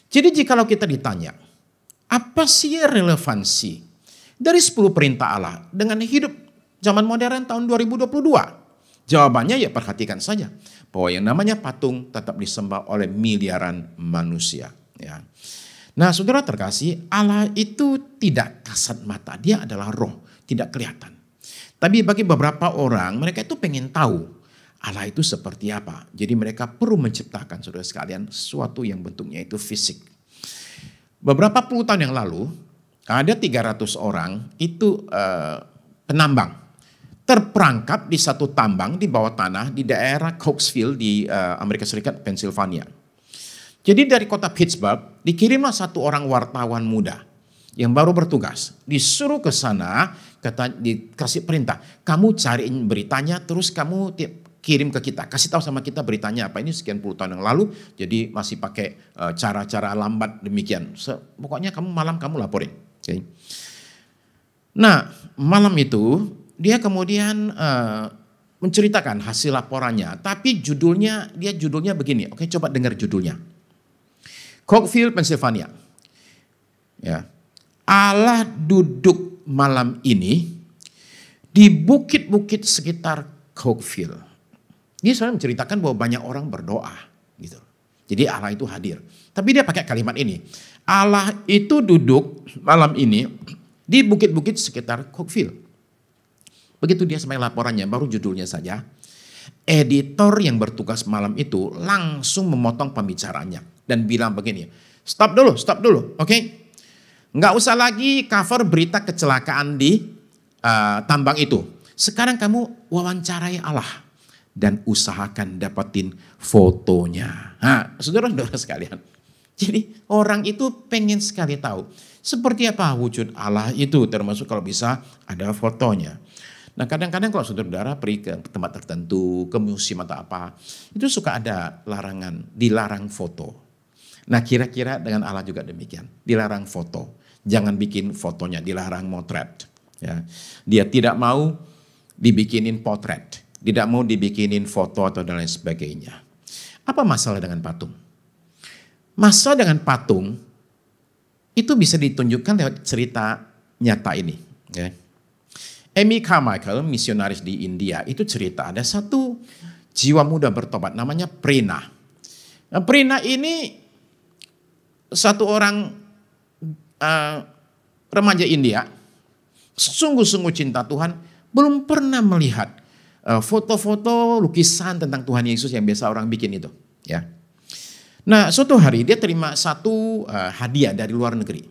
D: Jadi jikalau kita ditanya, apa sih relevansi dari 10 perintah Allah dengan hidup zaman modern tahun 2022? Jawabannya ya perhatikan saja bahwa yang namanya patung tetap disembah oleh miliaran manusia. Ya. Nah, saudara terkasih, Allah itu tidak kasat mata, dia adalah roh, tidak kelihatan. Tapi bagi beberapa orang, mereka itu pengen tahu Allah itu seperti apa. Jadi mereka perlu menciptakan, saudara sekalian, sesuatu yang bentuknya itu fisik. Beberapa puluh tahun yang lalu, ada 300 orang itu penambang. Terperangkap di satu tambang di bawah tanah di daerah Cokesville di Amerika Serikat, Pennsylvania. Jadi dari kota Pittsburgh dikirimlah satu orang wartawan muda yang baru bertugas. Disuruh ke sana, dikasih perintah, kamu cariin beritanya terus kamu kirim ke kita, kasih tahu sama kita beritanya apa. Ini sekian puluh tahun yang lalu, jadi masih pakai cara-cara lambat demikian. Pokoknya malam kamu laporin. Okay. Nah, malam itu dia kemudian menceritakan hasil laporannya, tapi judulnya begini. Oke, coba dengar judulnya. Cokesville, Pennsylvania. Ya. Allah duduk malam ini di bukit-bukit sekitar Cokesville. Dia selalu menceritakan bahwa banyak orang berdoa gitu. Jadi Allah itu hadir. Tapi dia pakai kalimat ini. Allah itu duduk malam ini di bukit-bukit sekitar Cokesville. Begitu dia sampai laporannya, baru judulnya saja. Editor yang bertugas malam itu langsung memotong pembicaraannya. Dan bilang begini, stop dulu, oke? Nggak usah lagi cover berita kecelakaan di tambang itu. Sekarang kamu wawancarai Allah. Dan usahakan dapatin fotonya. Nah, saudara-saudara sekalian. Jadi orang itu pengen sekali tahu. Seperti apa wujud Allah itu. Termasuk kalau bisa ada fotonya. Nah kadang-kadang kalau saudara-saudara pergi ke tempat tertentu. Ke museum atau apa. Itu suka ada larangan. Dilarang foto. Nah kira-kira dengan Allah juga demikian. Dilarang foto. Jangan bikin fotonya. Dilarang motret. Ya. Dia tidak mau dibikinin potret. Tidak mau dibikinin foto atau dan lain sebagainya. Apa masalah dengan patung? Masalah dengan patung itu bisa ditunjukkan lewat cerita nyata ini. Okay. Amy Carmichael, misionaris di India, itu cerita ada satu jiwa muda bertobat namanya Prina. Nah, Prina ini satu orang remaja India, sungguh-sungguh cinta Tuhan, belum pernah melihat foto-foto lukisan tentang Tuhan Yesus yang biasa orang bikin itu, ya. Nah, suatu hari dia terima satu hadiah dari luar negeri.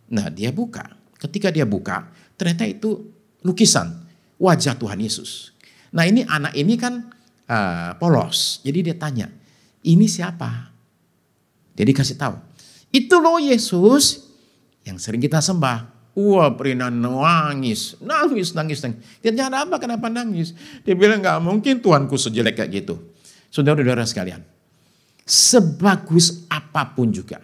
D: Nah, dia buka. Ketika dia buka, ternyata itu lukisan wajah Tuhan Yesus. Nah, ini anak ini kan polos. Jadi dia tanya, "Ini siapa?" Jadi kasih tahu. "Itu loh Yesus yang sering kita sembah." Wah, Prina nangis. Dia tanya, apa, kenapa nangis? Dia bilang, gak mungkin Tuhanku sejelek kayak gitu. Saudara-saudara sekalian, sebagus apapun juga,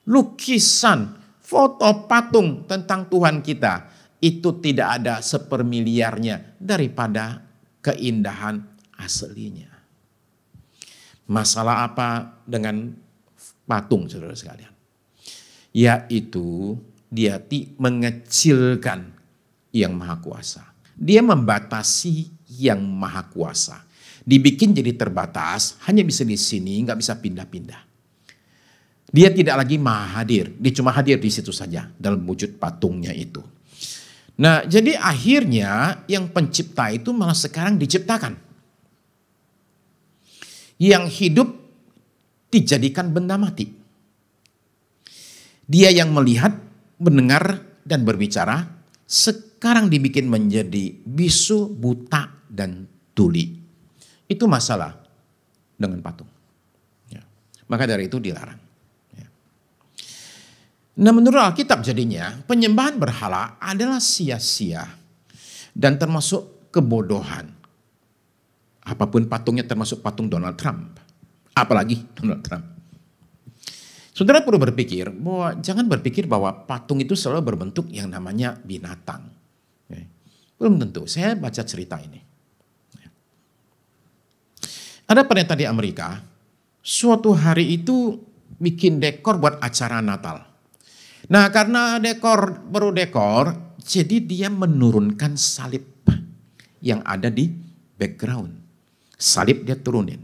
D: lukisan, foto, patung tentang Tuhan kita, itu tidak ada sepermiliarnya daripada keindahan aslinya. Masalah apa dengan patung, saudara sekalian? Yaitu dia mengecilkan yang maha kuasa. Dia membatasi yang maha kuasa. Dibikin jadi terbatas, hanya bisa di sini, nggak bisa pindah-pindah. Dia tidak lagi maha hadir, dia cuma hadir di situ saja dalam wujud patungnya itu. Nah, jadi akhirnya yang pencipta itu malah sekarang diciptakan. Yang hidup dijadikan benda mati. Dia yang melihat, mendengar dan berbicara sekarang dibikin menjadi bisu, buta dan tuli. Itu masalah dengan patung. Ya. Maka dari itu dilarang. Ya. Nah, menurut Alkitab jadinya penyembahan berhala adalah sia-sia dan termasuk kebodohan. Apapun patungnya, termasuk patung Donald Trump. Apalagi Donald Trump. Saudara perlu berpikir bahwa jangan berpikir bahwa patung itu selalu berbentuk yang namanya binatang. Belum tentu. Saya baca cerita ini. Ada pendeta di Amerika, suatu hari itu bikin dekor buat acara Natal. Nah, karena perlu dekor, jadi dia menurunkan salib yang ada di background. Salib dia turunin.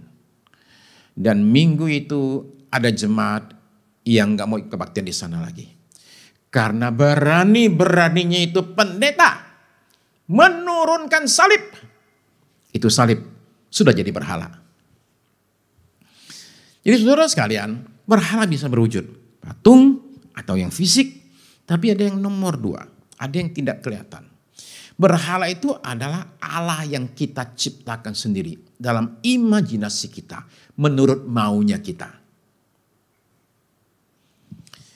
D: Dan minggu itu ada jemaat yang gak mau kebaktian di sana lagi. Karena berani-beraninya itu pendeta menurunkan salib. Itu salib sudah jadi berhala. Jadi saudara sekalian, berhala bisa berwujud patung atau yang fisik, tapi ada yang nomor 2, ada yang tidak kelihatan. Berhala itu adalah Allah yang kita ciptakan sendiri dalam imajinasi kita, menurut maunya kita.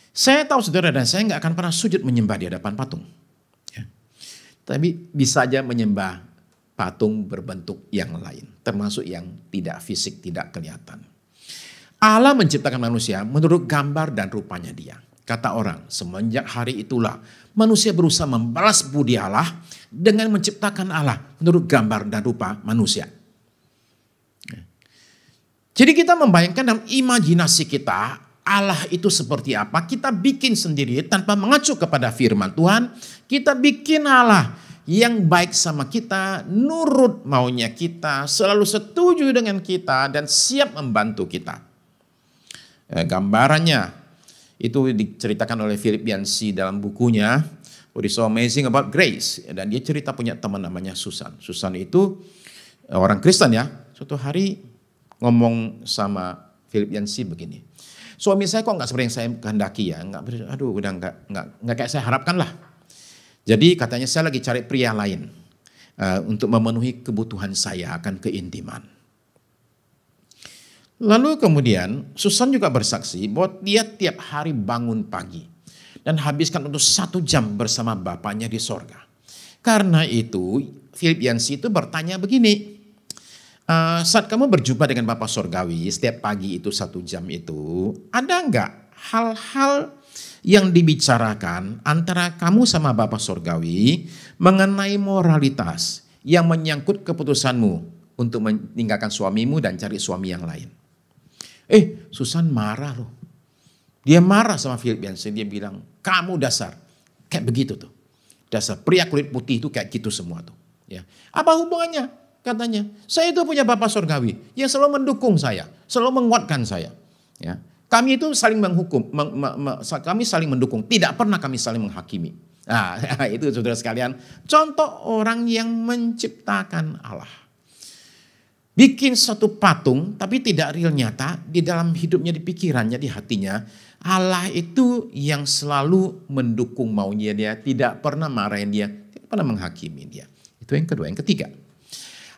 D: Saya tahu saudara dan saya nggak akan pernah sujud menyembah di hadapan patung. Ya. Tapi bisa aja menyembah patung berbentuk yang lain, termasuk yang tidak fisik, tidak kelihatan. Allah menciptakan manusia menurut gambar dan rupanya dia. Kata orang, semenjak hari itulah manusia berusaha membalas budi Allah dengan menciptakan Allah menurut gambar dan rupa manusia. Jadi kita membayangkan dalam imajinasi kita Allah itu seperti apa. Kita bikin sendiri tanpa mengacu kepada firman Tuhan. Kita bikin Allah yang baik sama kita, nurut maunya kita, selalu setuju dengan kita dan siap membantu kita. Gambarannya itu diceritakan oleh Philip Yancey dalam bukunya What is so amazing about grace. Dan dia cerita punya teman namanya Susan. Susan itu orang Kristen ya. Suatu hari ngomong sama Philip Yancey begini. Suami saya kok nggak seperti yang saya kehendaki ya. Udah nggak kayak saya harapkan lah. Jadi katanya saya lagi cari pria lain untuk memenuhi kebutuhan saya akan keintiman. Lalu kemudian Susan juga bersaksi bahwa dia tiap hari bangun pagi dan habiskan untuk 1 jam bersama bapaknya di sorga. Karena itu Philip Yancey itu bertanya begini, saat kamu berjumpa dengan Bapa Sorgawi setiap pagi itu 1 jam itu, ada enggak hal-hal yang dibicarakan antara kamu sama Bapa Sorgawi mengenai moralitas yang menyangkut keputusanmu untuk meninggalkan suamimu dan cari suami yang lain? Susan marah loh. Dia marah sama Philip Yancey. Dia bilang, kamu dasar kayak begitu tuh. Dasar pria kulit putih itu kayak gitu semua tuh. Ya. Apa hubungannya? Katanya, saya itu punya Bapa Sorgawi yang selalu mendukung saya, selalu menguatkan saya. Ya. Kami itu saling menghukum, kami saling mendukung. Tidak pernah kami saling menghakimi. Nah, itu saudara sekalian, contoh orang yang menciptakan Allah. Bikin satu patung tapi tidak real nyata di dalam hidupnya, di pikirannya, di hatinya. Allah itu yang selalu mendukung maunya dia, tidak pernah marahin dia, tidak pernah menghakimi dia. Itu yang kedua. Yang ketiga,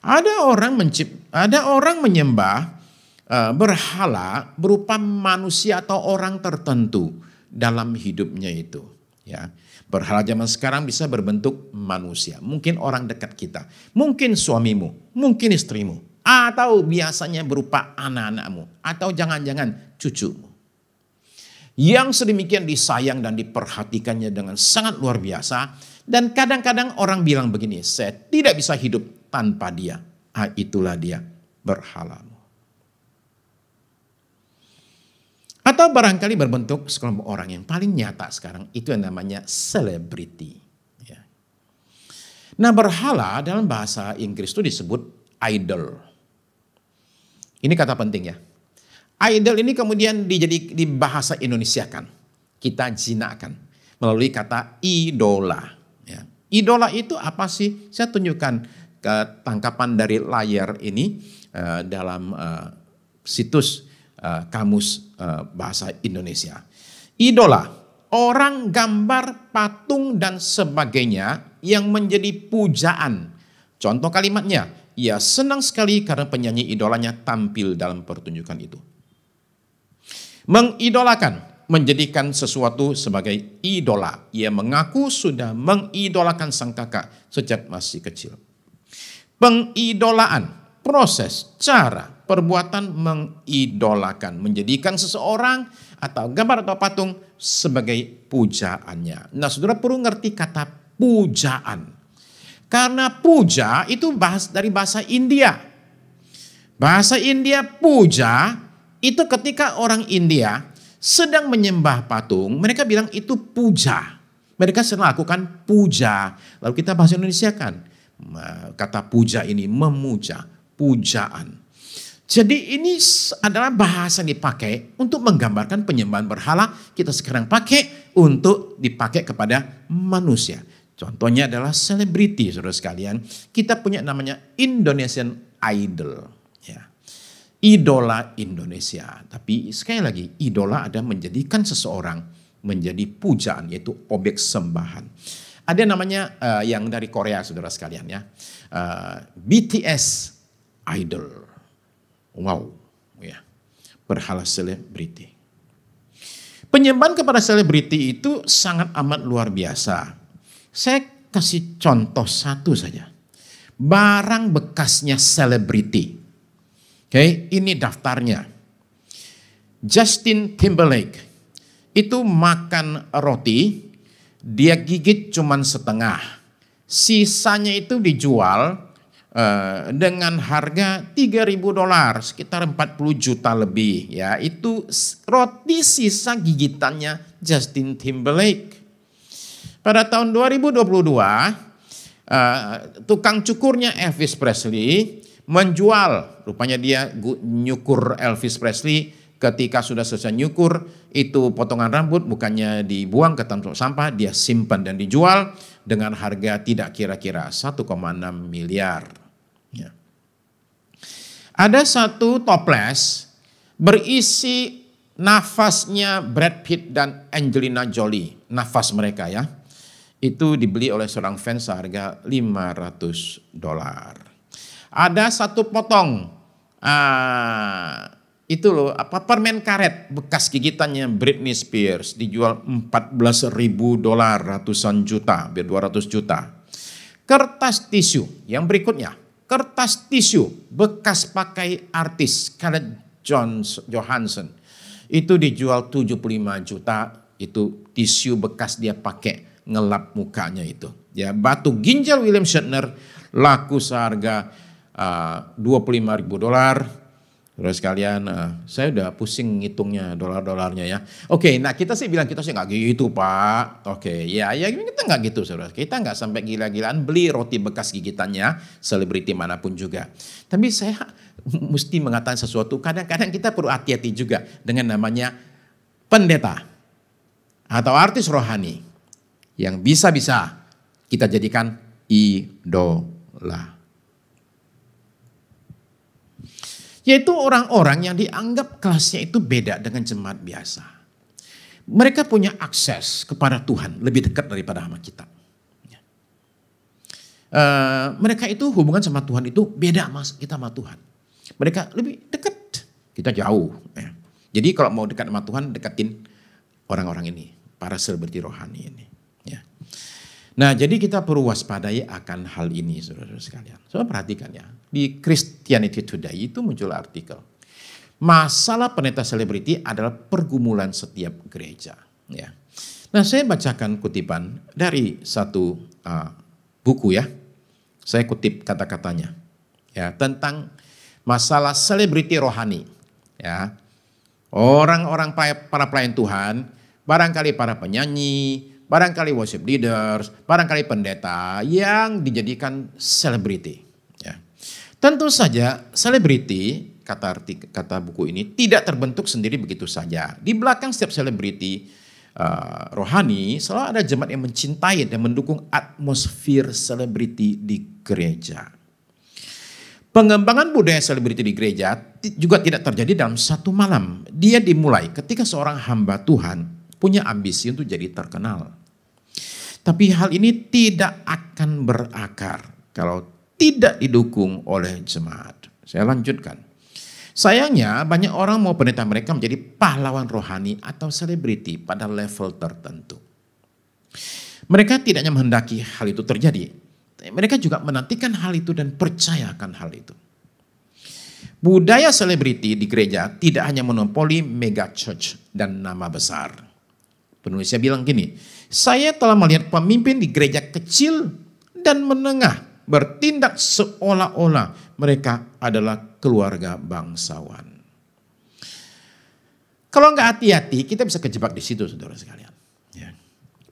D: ada orang menyembah berhala berupa manusia atau orang tertentu dalam hidupnya itu. Ya, berhala zaman sekarang bisa berbentuk manusia, mungkin orang dekat kita, mungkin suamimu, mungkin istrimu. Atau biasanya berupa anak-anakmu. Atau jangan-jangan cucumu. Yang sedemikian disayang dan diperhatikannya dengan sangat luar biasa. Dan kadang-kadang orang bilang begini, saya tidak bisa hidup tanpa dia. Itulah dia, berhalamu. Atau barangkali berbentuk sekelompok orang yang paling nyata sekarang. Itu yang namanya selebriti. Ya. Nah, berhala dalam bahasa Inggris itu disebut idol. Ini kata penting ya. Idol ini kemudian dibahasa Indonesiakan. Kita jinakkan melalui kata idola. Ya. Idola itu apa sih? Saya tunjukkan tangkapan dari layar ini dalam situs kamus bahasa Indonesia. Idola, orang, gambar, patung dan sebagainya yang menjadi pujaan. Contoh kalimatnya. Ia senang sekali karena penyanyi idolanya tampil dalam pertunjukan itu. Mengidolakan menjadikan sesuatu sebagai idola. Ia mengaku sudah mengidolakan sang kakak sejak masih kecil. Pengidolaan, proses, cara, perbuatan mengidolakan, menjadikan seseorang atau gambar atau patung sebagai pujaannya. Nah, saudara perlu ngerti kata pujaan. Karena puja itu dari bahasa India. Bahasa India puja itu ketika orang India sedang menyembah patung, mereka bilang itu puja. Mereka sedang lakukan puja. Lalu kita bahasa Indonesia kan, kata puja ini memuja, pujaan. Jadi ini adalah bahasa yang dipakai untuk menggambarkan penyembahan berhala. Kita sekarang pakai untuk dipakai kepada manusia. Contohnya adalah selebriti, saudara sekalian. Kita punya namanya Indonesian Idol. Ya. Idola Indonesia. Tapi sekali lagi, idola ada menjadikan seseorang menjadi pujaan, yaitu objek sembahan. Ada namanya yang dari Korea, saudara sekalian ya. BTS Idol. Wow, ya, berhala selebriti. Penyembahan kepada selebriti itu sangat amat luar biasa. Saya kasih contoh satu saja. Barang bekasnya selebriti. Oke, ini daftarnya. Justin Timberlake itu makan roti, dia gigit cuman setengah. Sisanya itu dijual dengan harga $3.000, sekitar 40 juta lebih. Ya, itu roti sisa gigitannya Justin Timberlake. Pada tahun 2022, tukang cukurnya Elvis Presley menjual, rupanya dia nyukur Elvis Presley, ketika sudah selesai nyukur, itu potongan rambut bukannya dibuang ke tempat sampah, dia simpan dan dijual dengan harga tidak kira-kira 1,6 miliar. Ya. Ada satu toples berisi nafasnya Brad Pitt dan Angelina Jolie. Nafas mereka ya. Itu dibeli oleh seorang fans seharga $500. Ada satu potong itu loh, permen karet bekas gigitannya Britney Spears dijual $14.000, ratusan juta, hampir 200 juta. Kertas tisu yang berikutnya. Kertas tisu bekas pakai artis Scarlett Johansson itu dijual 75 juta. Itu tisu bekas dia pakai ngelap mukanya itu. Ya, batu ginjal William Shatner laku seharga $25.000. Terus sekalian, saya udah pusing ngitungnya dolar-dolarnya ya. Oke, nah kita sih bilang kita sih nggak gitu Pak. Oke, ya kita nggak gitu saudara. Kita nggak sampai gila-gilaan beli roti bekas gigitannya selebriti manapun juga. Tapi saya mesti mengatakan sesuatu. Kadang-kadang kita perlu hati-hati juga dengan namanya pendeta atau artis rohani yang bisa-bisa kita jadikan idola. Yaitu orang-orang yang dianggap kelasnya itu beda dengan jemaat biasa. Mereka punya akses kepada Tuhan lebih dekat daripada sama kita. Mereka itu hubungan sama Tuhan itu beda mas kita sama Tuhan. Mereka lebih dekat, kita jauh. Ya. Jadi kalau mau dekat sama Tuhan, deketin orang-orang ini, para selebriti rohani ini. Ya. Nah, jadi kita perlu waspadai akan hal ini, saudara-saudara sekalian. Saudara perhatikan ya, di Christianity Today itu muncul artikel. Masalah pendeta selebriti adalah pergumulan setiap gereja. Ya. Nah, saya bacakan kutipan dari satu buku ya. Saya kutip kata-katanya. Ya, tentang masalah selebriti rohani. Ya. Orang-orang para pelayan Tuhan, barangkali para penyanyi, barangkali worship leaders, barangkali pendeta yang dijadikan selebriti. Ya. Tentu saja selebriti, kata buku ini, tidak terbentuk sendiri begitu saja. Di belakang setiap selebriti rohani selalu ada jemaat yang mencintai dan mendukung atmosfer selebriti di gereja. Pengembangan budaya selebriti di gereja juga tidak terjadi dalam satu malam. Dia dimulai ketika seorang hamba Tuhan punya ambisi untuk jadi terkenal. Tapi hal ini tidak akan berakar kalau tidak didukung oleh jemaat. Saya lanjutkan. Sayangnya banyak orang mau pendeta mereka menjadi pahlawan rohani atau selebriti pada level tertentu. Mereka tidak hanya menghendaki hal itu terjadi, mereka juga menantikan hal itu dan percayakan hal itu. Budaya selebriti di gereja tidak hanya monopoli mega church dan nama besar. Penulisnya bilang gini, saya telah melihat pemimpin di gereja kecil dan menengah bertindak seolah-olah mereka adalah keluarga bangsawan. Kalau nggak hati-hati, kita bisa kejebak di situ, saudara sekalian. Ya.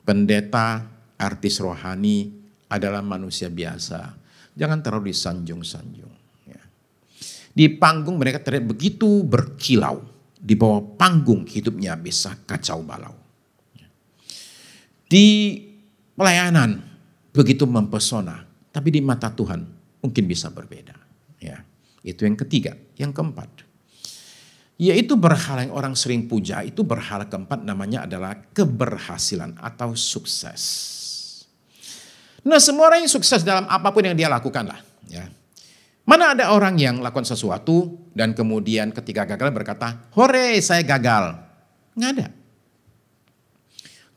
D: Pendeta, artis rohani adalah manusia biasa. Jangan terlalu disanjung-sanjung. Ya. Di panggung mereka terlihat begitu berkilau. Di bawah panggung hidupnya bisa kacau balau. Ya. Di pelayanan begitu mempesona. Tapi di mata Tuhan mungkin bisa berbeda. Ya, itu yang ketiga. Yang keempat, yaitu berhala yang orang sering puja. Itu berhala keempat namanya adalah keberhasilan atau sukses. Nah, semua orang yang sukses dalam apapun yang dia lakukan lah. Ya. Mana ada orang yang lakukan sesuatu dan kemudian ketika gagal berkata, hore saya gagal. Nggak ada.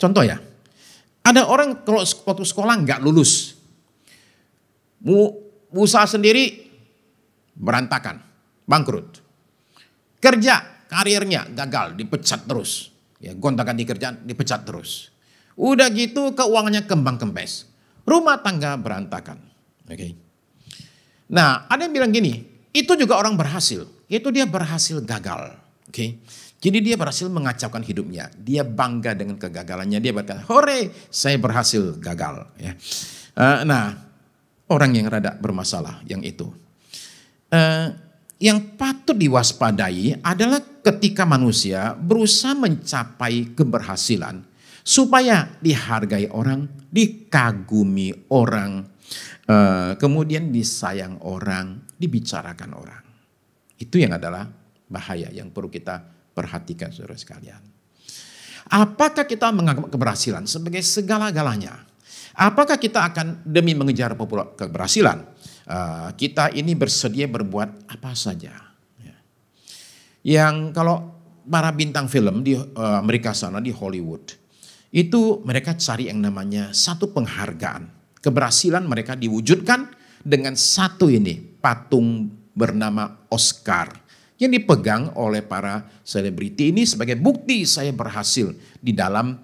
D: Contoh ya, ada orang kalau waktu sekolah nggak lulus. Usaha sendiri berantakan, bangkrut. Kerja, karirnya gagal, dipecat terus. Ya, gonta-ganti kerjaan, dipecat terus. Udah gitu keuangannya kembang kempes. Rumah tangga berantakan. Oke. Nah, ada yang bilang gini, itu juga orang berhasil. Itu dia berhasil gagal. Oke. Jadi dia berhasil mengacaukan hidupnya. Dia bangga dengan kegagalannya. Dia berkata, hore, saya berhasil gagal. Ya. Nah, orang yang rada bermasalah yang itu. Yang patut diwaspadai adalah ketika manusia berusaha mencapai keberhasilan supaya dihargai orang, dikagumi orang, kemudian disayang orang, dibicarakan orang. Itu yang adalah bahaya yang perlu kita perhatikan, saudara sekalian. Apakah kita menganggap keberhasilan sebagai segala-galanya? Apakah kita akan demi mengejar keberhasilan, kita ini bersedia berbuat apa saja? Yang kalau para bintang film di Amerika sana, di Hollywood, itu mereka cari yang namanya satu penghargaan. Keberhasilan mereka diwujudkan dengan satu ini, patung bernama Oscar. Yang dipegang oleh para selebriti ini sebagai bukti saya berhasil di dalam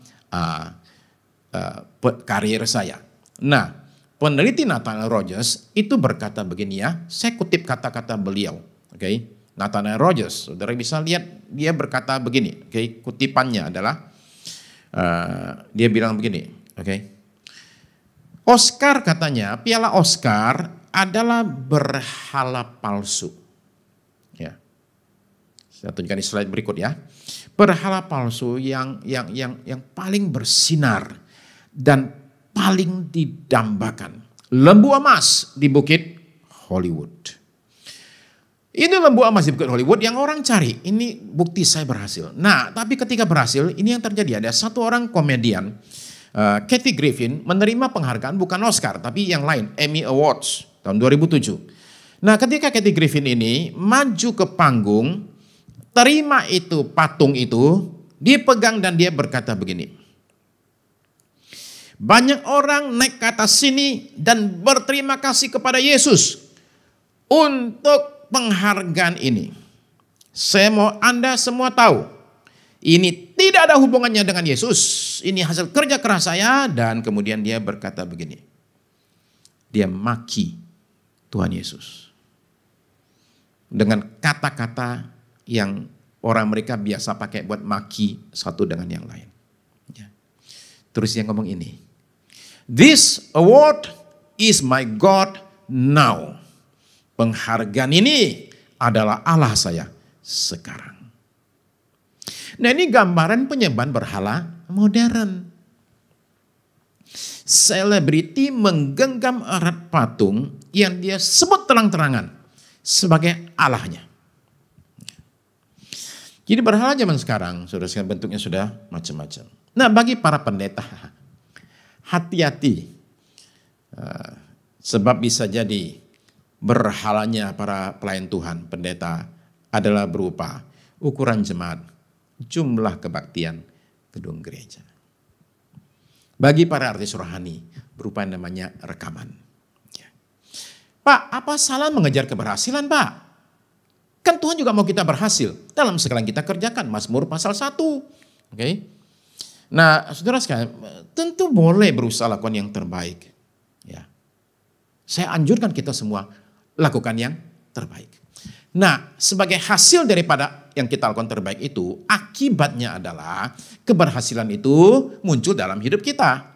D: karir saya. Nah, peneliti Nathaniel Rogers itu berkata begini ya, saya kutip kata-kata beliau. Oke, Nathaniel Rogers, saudara bisa lihat dia berkata begini. Oke, kutipannya adalah dia bilang begini. Oke, Oscar katanya, piala Oscar adalah berhala palsu. Ya, saya tunjukkan di slide berikut ya. Berhala palsu yang paling bersinar dan paling didambakan. Lembu emas di bukit Hollywood. Ini lembu emas di bukit Hollywood yang orang cari. Ini bukti saya berhasil. Nah, tapi ketika berhasil, ini yang terjadi. Ada satu orang komedian, Kathy Griffin, menerima penghargaan bukan Oscar, tapi yang lain, Emmy Awards tahun 2007. Nah, ketika Kathy Griffin ini maju ke panggung, terima itu patung itu, dipegang dan dia berkata begini. Banyak orang naik ke atas sini dan berterima kasih kepada Yesus untuk penghargaan ini. Saya mau Anda semua tahu, ini tidak ada hubungannya dengan Yesus. Ini hasil kerja keras saya. Dan kemudian dia berkata begini. Dia maki Tuhan Yesus. Dengan kata-kata yang orang mereka biasa pakai buat maki satu dengan yang lain. Terus dia ngomong ini. This award is my God now. Penghargaan ini adalah Allah saya sekarang. Nah, ini gambaran penyembahan berhala modern. Selebriti menggenggam erat patung yang dia sebut terang-terangan sebagai Allahnya. Jadi berhala zaman sekarang, saudara sekalian, bentuknya sudah macam-macam. Nah, bagi para pendeta, hati-hati. Sebab bisa jadi berhalanya para pelayan Tuhan, pendeta, adalah berupa ukuran jemaat, jumlah kebaktian gedung gereja. Bagi para artis rohani, berupa namanya rekaman. Ya. Pak, apa salah mengejar keberhasilan, Pak? Kan Tuhan juga mau kita berhasil dalam segala yang kita kerjakan. Mazmur pasal 1. Oke. Nah, saudara sekalian, tentu boleh berusaha lakukan yang terbaik. Ya. Saya anjurkan kita semua lakukan yang terbaik. Nah, sebagai hasil daripada yang kita lakukan terbaik itu, akibatnya adalah keberhasilan itu muncul dalam hidup kita.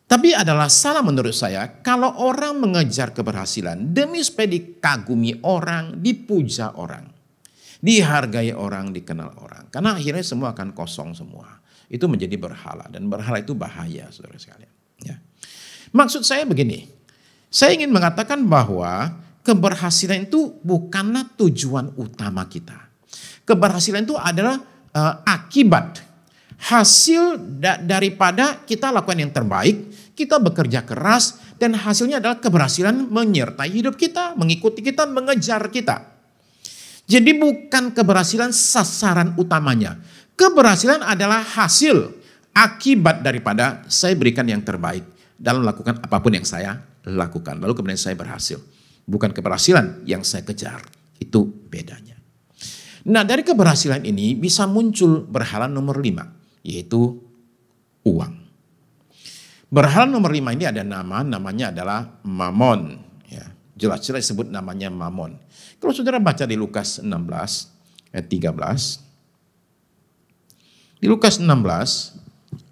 D: Tapi adalah salah menurut saya kalau orang mengejar keberhasilan demi supaya dikagumi orang, dipuja orang, dihargai orang, dikenal orang. Karena akhirnya semua akan kosong semua. Itu menjadi berhala, dan berhala itu bahaya, saudara sekalian. Ya. Maksud saya begini, saya ingin mengatakan bahwa keberhasilan itu bukanlah tujuan utama kita. Keberhasilan itu adalah akibat, hasil daripada kita lakukan yang terbaik, kita bekerja keras, dan hasilnya adalah keberhasilan menyertai hidup kita, mengikuti kita, mengejar kita. Jadi bukan keberhasilan sasaran utamanya. Keberhasilan adalah hasil, akibat daripada saya berikan yang terbaik dalam melakukan apapun yang saya lakukan. Lalu kemudian saya berhasil. Bukan keberhasilan yang saya kejar. Itu bedanya. Nah, dari keberhasilan ini bisa muncul berhala nomor 5. Yaitu uang. Berhala nomor 5 ini ada namanya adalah Mammon. Ya, jelas-jelas disebut namanya Mammon. Kalau saudara baca di Lukas 16 ayat 13. Di Lukas 16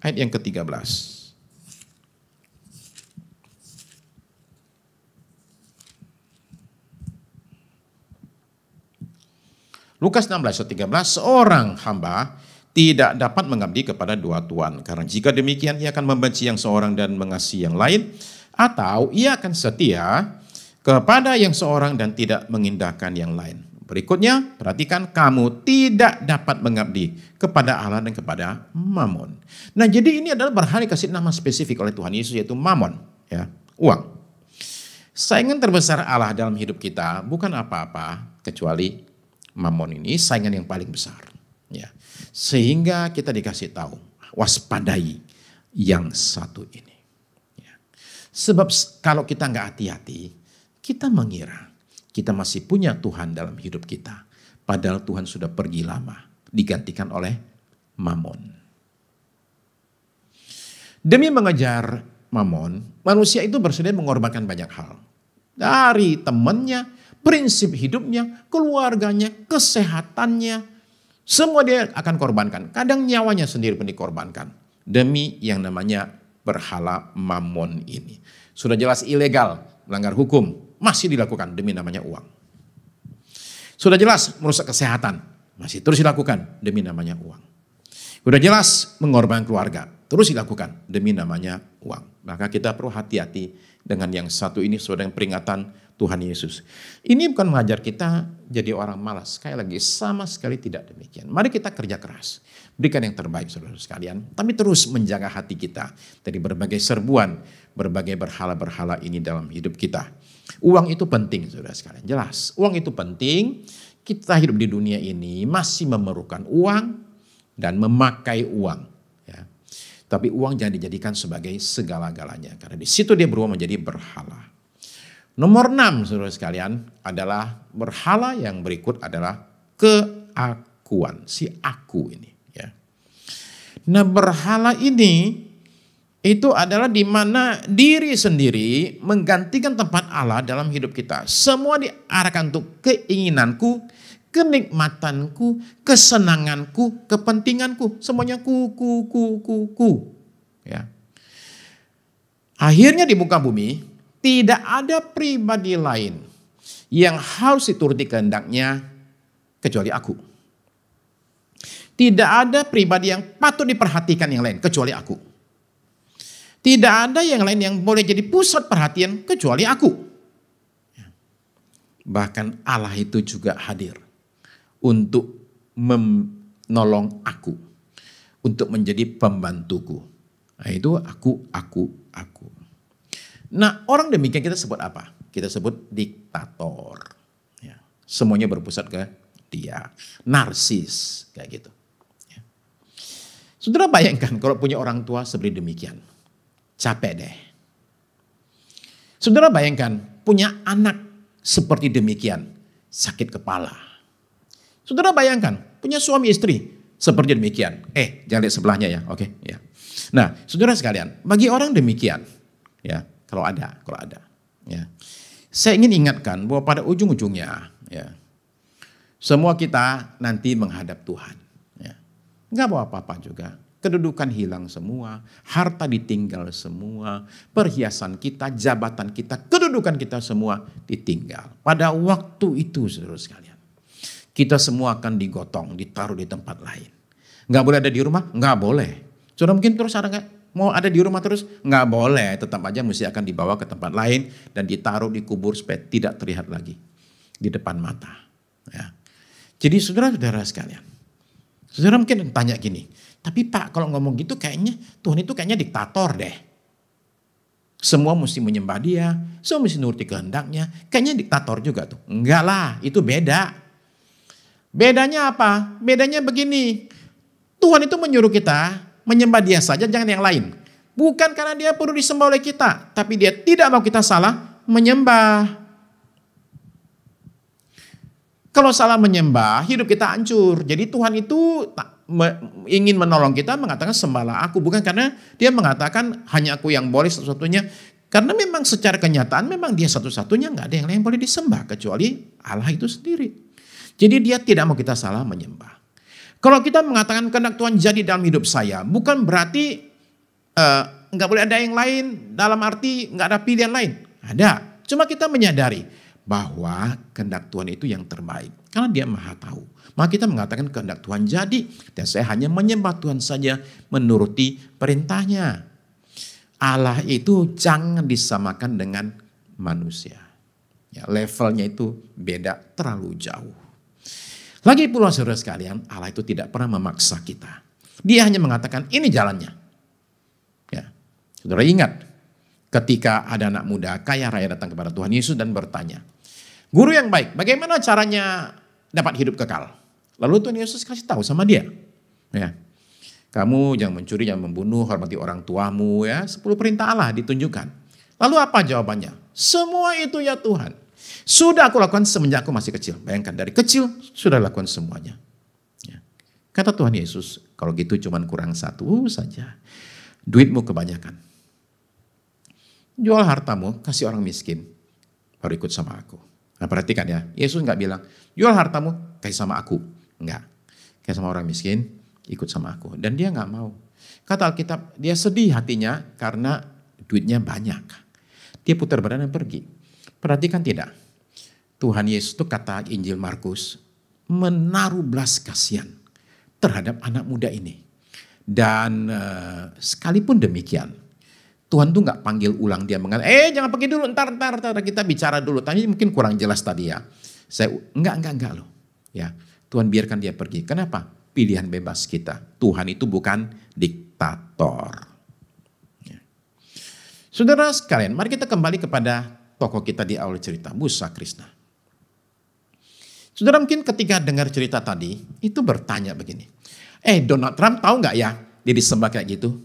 D: ayat yang ke-13. Lukas 16 ayat 13, seorang hamba tidak dapat mengabdi kepada dua tuan. Karena jika demikian ia akan membenci yang seorang dan mengasihi yang lain. Atau ia akan setia kepada yang seorang dan tidak mengindahkan yang lain. Berikutnya, perhatikan, kamu tidak dapat mengabdi kepada Allah dan kepada Mammon. Nah, jadi ini adalah berhala dikasih nama spesifik oleh Tuhan Yesus, yaitu Mammon, ya, uang. Saingan terbesar Allah dalam hidup kita bukan apa-apa kecuali Mammon ini, saingan yang paling besar. Ya. Sehingga kita dikasih tahu, waspadai yang satu ini. Ya. Sebab kalau kita nggak hati-hati, kita mengira kita masih punya Tuhan dalam hidup kita. Padahal Tuhan sudah pergi lama, digantikan oleh Mammon. Demi mengejar Mammon, manusia itu bersedia mengorbankan banyak hal. Dari temannya, prinsip hidupnya, keluarganya, kesehatannya, semua dia akan korbankan. Kadang nyawanya sendiri pun dikorbankan. Demi yang namanya berhala Mammon ini. Sudah jelas ilegal, melanggar hukum, masih dilakukan demi namanya uang. Sudah jelas merusak kesehatan, masih terus dilakukan demi namanya uang. Sudah jelas mengorbankan keluarga, terus dilakukan demi namanya uang. Maka kita perlu hati-hati dengan yang satu ini, sesuai dengan peringatan Tuhan Yesus. Ini bukan mengajar kita jadi orang malas. Sekali lagi, sama sekali tidak demikian. Mari kita kerja keras. Berikan yang terbaik, saudara sekalian. Tapi terus menjaga hati kita dari berbagai serbuan, berbagai berhala-berhala ini dalam hidup kita. Uang itu penting, saudara sekalian. Jelas, uang itu penting. Kita hidup di dunia ini masih memerlukan uang dan memakai uang. Ya. Tapi uang jangan dijadikan sebagai segala-galanya. Karena di situ dia berubah menjadi berhala. Nomor 6, saudara sekalian, adalah berhala yang berikut adalah keakuan. Si aku ini. Ya. Nah, berhala ini itu adalah di mana diri sendiri menggantikan tempat Allah dalam hidup kita. Semua diarahkan untuk keinginanku, kenikmatanku, kesenanganku, kepentinganku. Semuanya ku. Ya. Akhirnya di muka bumi, tidak ada pribadi lain yang harus dituruti kehendaknya kecuali aku. Tidak ada pribadi yang patut diperhatikan yang lain kecuali aku. Tidak ada yang lain yang boleh jadi pusat perhatian kecuali aku. Bahkan Allah itu juga hadir untuk menolong aku. Untuk menjadi pembantuku. Nah, itu aku. Nah, orang demikian kita sebut apa? Kita sebut diktator. Ya. Semuanya berpusat ke dia. Narsis, kayak gitu. Ya. Saudara bayangkan kalau punya orang tua seperti demikian. Capek deh. Saudara bayangkan punya anak seperti demikian. Sakit kepala. Saudara bayangkan punya suami istri seperti demikian. Jangan lihat sebelahnya ya, oke? Ya. Nah, saudara sekalian, bagi orang demikian, ya, kalau ada, ya, saya ingin ingatkan bahwa pada ujung-ujungnya, ya, semua kita nanti menghadap Tuhan. Ya. Nggak bawa apa-apa juga. Kedudukan hilang semua, harta ditinggal semua, perhiasan kita, jabatan kita, kedudukan kita semua ditinggal. Pada waktu itu, saudara sekalian, kita semua akan digotong, ditaruh di tempat lain. Nggak boleh ada di rumah? Nggak boleh. Saudara mungkin terus ada nggak? Mau ada di rumah terus? Nggak boleh. Tetap aja mesti akan dibawa ke tempat lain dan ditaruh, dikubur supaya tidak terlihat lagi di depan mata. Ya. Jadi saudara-saudara sekalian, saudara mungkin tanya gini, tapi Pak kalau ngomong gitu kayaknya Tuhan itu kayaknya diktator deh. Semua mesti menyembah dia, semua mesti nuruti kehendaknya. Kayaknya diktator juga tuh. Enggak lah, itu beda. Bedanya apa? Bedanya begini, Tuhan itu menyuruh kita menyembah dia saja, jangan yang lain. Bukan karena dia perlu disembah oleh kita, tapi dia tidak mau kita salah menyembah. Kalau salah menyembah, hidup kita hancur. Jadi Tuhan itu ingin menolong kita, mengatakan sembahlah aku. Bukan karena dia mengatakan hanya aku yang boleh satu-satunya. Karena memang secara kenyataan memang dia satu-satunya, nggak ada yang lain boleh disembah kecuali Allah itu sendiri. Jadi dia tidak mau kita salah menyembah. Kalau kita mengatakan kehendak Tuhan jadi dalam hidup saya, bukan berarti nggak boleh ada yang lain, dalam arti nggak ada pilihan lain. Ada, cuma kita menyadari bahwa kehendak Tuhan itu yang terbaik. Karena dia maha tahu. Maka kita mengatakan kehendak Tuhan jadi, dan saya hanya menyembah Tuhan saja menuruti perintahnya. Allah itu jangan disamakan dengan manusia. Ya, levelnya itu beda terlalu jauh. Lagi pula saudara sekalian, Allah itu tidak pernah memaksa kita. Dia hanya mengatakan ini jalannya. Ya, saudara ingat ketika ada anak muda kaya raya datang kepada Tuhan Yesus dan bertanya, guru yang baik, bagaimana caranya dapat hidup kekal? Lalu Tuhan Yesus kasih tahu sama dia. Ya, kamu jangan mencuri, jangan membunuh, hormati orang tuamu. Ya, 10 perintah Allah ditunjukkan. Lalu apa jawabannya? Semua itu ya Tuhan. Sudah aku lakukan semenjak aku masih kecil. Bayangkan dari kecil sudah lakukan semuanya. Ya. Kata Tuhan Yesus, kalau gitu cuman kurang satu saja. Duitmu kebanyakan. Jual hartamu, kasih orang miskin. Baru ikut sama aku. Nah perhatikan ya, Yesus nggak bilang, jual hartamu, kasih sama aku. Enggak. Kasih sama orang miskin, ikut sama aku. Dan dia nggak mau. Kata Alkitab, dia sedih hatinya karena duitnya banyak. Dia putar badan dan pergi. Perhatikan tidak? Tuhan Yesus itu kata Injil Markus menaruh belas kasihan terhadap anak muda ini. Dan sekalipun demikian, Tuhan tuh nggak panggil ulang dia mengatakan, jangan pergi dulu, ntar kita bicara dulu. Tadi mungkin kurang jelas tadi ya. Saya enggak loh. Ya, Tuhan biarkan dia pergi. Kenapa? Pilihan bebas kita. Tuhan itu bukan diktator. Ya. Saudara sekalian, mari kita kembali kepada tokoh kita di awal cerita, Musa Krishna. Saudara mungkin ketika dengar cerita tadi, itu bertanya begini. Donald Trump tahu nggak ya dia disembah kayak gitu?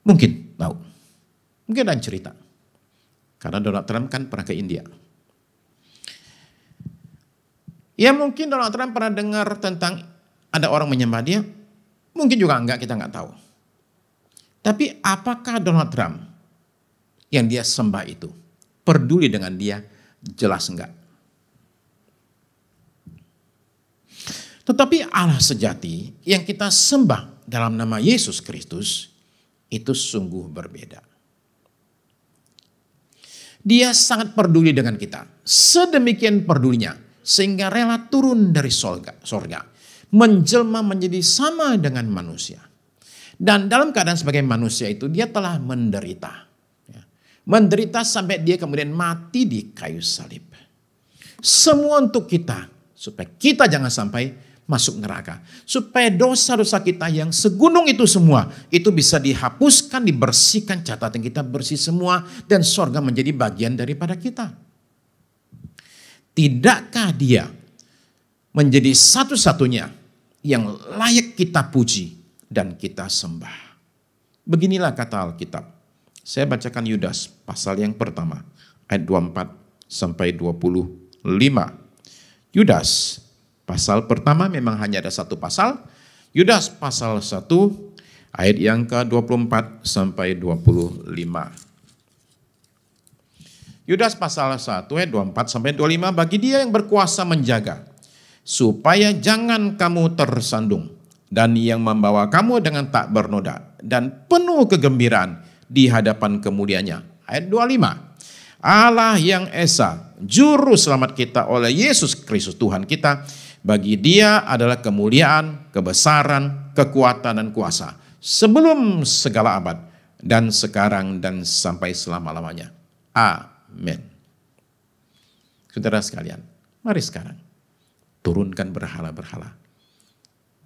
D: Mungkin tahu. Mungkin ada cerita. Karena Donald Trump kan pernah ke India. Ya mungkin Donald Trump pernah dengar tentang ada orang menyembah dia. Mungkin juga enggak, kita nggak tahu. Tapi apakah Donald Trump yang dia sembah itu peduli dengan dia? Jelas enggak. Tetapi Allah sejati yang kita sembah dalam nama Yesus Kristus itu sungguh berbeda. Dia sangat peduli dengan kita. Sedemikian pedulinya sehingga rela turun dari sorga. Menjelma menjadi sama dengan manusia. Dan dalam keadaan sebagai manusia itu dia telah menderita. Menderita sampai dia kemudian mati di kayu salib. Semua untuk kita. Supaya kita jangan sampai masuk neraka. Supaya dosa-dosa kita yang segunung itu semua. Itu bisa dihapuskan, dibersihkan. Catatan kita bersih semua. Dan sorga menjadi bagian daripada kita. tidakkah dia menjadi satu-satunya yang layak kita puji dan kita sembah. Beginilah kata Alkitab. Saya bacakan Yudas pasal yang pertama, ayat 24 sampai 25. Yudas pasal pertama memang hanya ada satu pasal. Yudas pasal 1 ayat yang ke-24 sampai 25. Yudas pasal 1 ayat 24 sampai 25, bagi dia yang berkuasa menjaga supaya jangan kamu tersandung, dan yang membawa kamu dengan tak bernoda dan penuh kegembiraan di hadapan kemuliaannya. Ayat 25. Allah yang Esa, juru selamat kita oleh Yesus Kristus Tuhan kita, bagi dia adalah kemuliaan, kebesaran, kekuatan dan kuasa sebelum segala abad dan sekarang dan sampai selama-lamanya. Amin. Saudara sekalian, mari sekarang turunkan berhala-berhala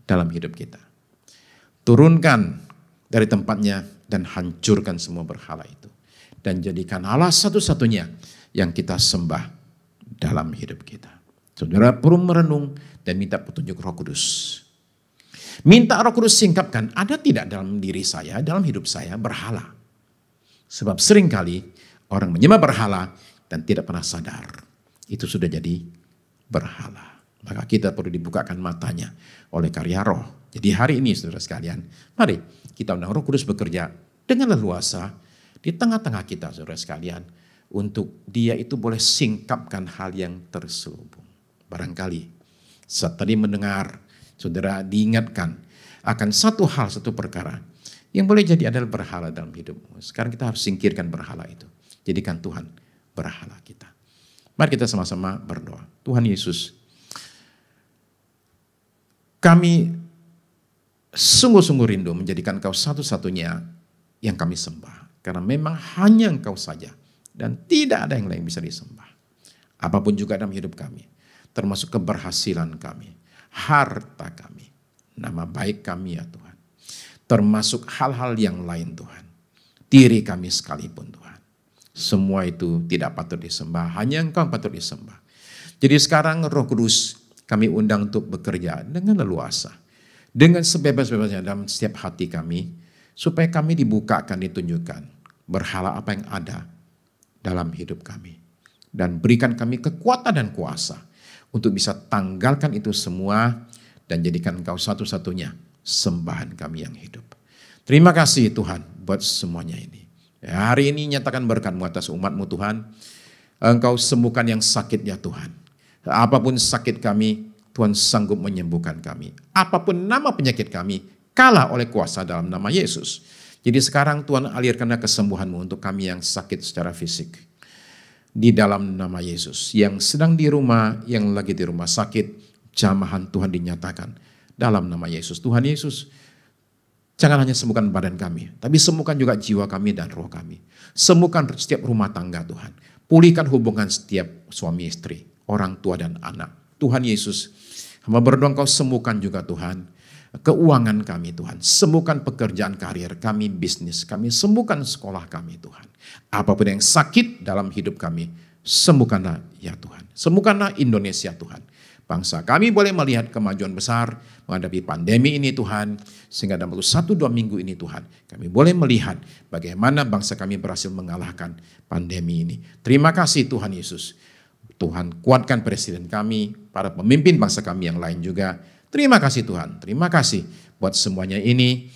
D: dalam hidup kita. Turunkan dari tempatnya dan hancurkan semua berhala itu. Dan jadikan Allah satu-satunya yang kita sembah dalam hidup kita. Saudara perlu merenung dan minta petunjuk Roh Kudus. Minta Roh Kudus singkapkan, ada tidak dalam diri saya, dalam hidup saya berhala. Sebab seringkali orang menyembah berhala dan tidak pernah sadar. Itu sudah jadi berhala. Maka kita perlu dibukakan matanya oleh karya Roh. Jadi hari ini saudara sekalian, mari kita undang Roh Kudus bekerja dengan leluasa di tengah-tengah kita saudara sekalian. Untuk dia itu boleh singkapkan hal yang terselubung. Barangkali saat tadi mendengar, saudara diingatkan akan satu hal, satu perkara yang boleh jadi adalah berhala dalam hidupmu. Sekarang kita harus singkirkan berhala itu. Jadikan Tuhan berhala kita. Mari kita sama-sama berdoa. Tuhan Yesus, kami sungguh-sungguh rindu menjadikan Engkau satu-satunya yang kami sembah. Karena memang hanya Engkau saja dan tidak ada yang lain bisa disembah. Apapun juga dalam hidup kami, termasuk keberhasilan kami, harta kami, nama baik kami ya Tuhan. Termasuk hal-hal yang lain Tuhan. Diri kami sekalipun Tuhan. Semua itu tidak patut disembah, hanya Engkau patut disembah. Jadi sekarang Roh Kudus kami undang untuk bekerja dengan leluasa. Dengan sebebas-bebasnya dalam setiap hati kami. Supaya kami dibukakan, ditunjukkan berhala apa yang ada dalam hidup kami. Dan berikan kami kekuatan dan kuasa untuk bisa tanggalkan itu semua. Dan jadikan Engkau satu-satunya sembahan kami yang hidup. Terima kasih Tuhan buat semuanya ini. Ya, hari ini nyatakan berkat-Mu atas umat-Mu Tuhan. Engkau sembuhkan yang sakit ya Tuhan. Apapun sakit kami, Tuhan sanggup menyembuhkan kami. Apapun nama penyakit kami, kalah oleh kuasa dalam nama Yesus. Jadi sekarang Tuhan alirkanlah kesembuhan-Mu untuk kami yang sakit secara fisik. Di dalam nama Yesus. Yang sedang di rumah, yang lagi di rumah sakit, jamahan Tuhan dinyatakan. Dalam nama Yesus. Tuhan Yesus, jangan hanya sembuhkan badan kami, tapi sembuhkan juga jiwa kami dan roh kami. Sembuhkan setiap rumah tangga Tuhan. Pulihkan hubungan setiap suami istri, orang tua dan anak. Tuhan Yesus, hamba berdoa Engkau sembuhkan juga Tuhan keuangan kami Tuhan. Sembuhkan pekerjaan karir kami, bisnis kami, sembuhkan sekolah kami Tuhan. Apapun yang sakit dalam hidup kami, sembuhkanlah ya Tuhan. Sembuhkanlah Indonesia Tuhan. Bangsa kami boleh melihat kemajuan besar menghadapi pandemi ini Tuhan. Sehingga dalam waktu 1-2 minggu ini Tuhan, kami boleh melihat bagaimana bangsa kami berhasil mengalahkan pandemi ini. Terima kasih Tuhan Yesus. Tuhan kuatkan presiden kami, para pemimpin bangsa kami yang lain juga. Terima kasih Tuhan, terima kasih buat semuanya ini.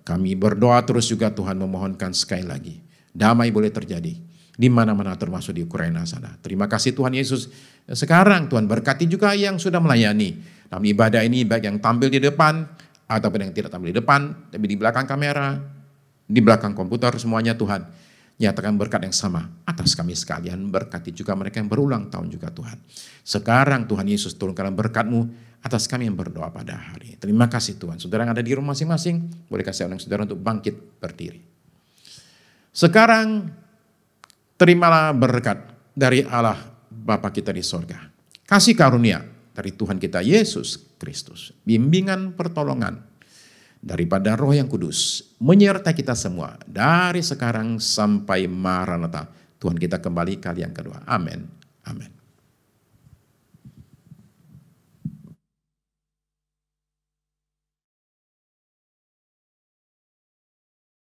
D: Kami berdoa terus juga Tuhan memohonkan sekali lagi. Damai boleh terjadi di mana-mana termasuk di Ukraina sana. Terima kasih Tuhan Yesus. Sekarang Tuhan berkati juga yang sudah melayani dalam ibadah ini, baik yang tampil di depan ataupun yang tidak tampil di depan, tapi di belakang kamera, di belakang komputer semuanya Tuhan. Nyatakan berkat yang sama atas kami sekalian. Berkati juga mereka yang berulang tahun juga Tuhan. Sekarang Tuhan Yesus turunkan berkat-Mu atas kami yang berdoa pada hari. Terima kasih Tuhan. Saudara yang ada di rumah masing-masing, boleh kasih undang saudara untuk bangkit berdiri. Sekarang terimalah berkat dari Allah Bapa kita di sorga. Kasih karunia dari Tuhan kita Yesus Kristus. Bimbingan pertolongan daripada Roh yang Kudus menyertai kita semua dari sekarang sampai Maranatha. Tuhan kita kembali kali yang kedua. Amin. Amin.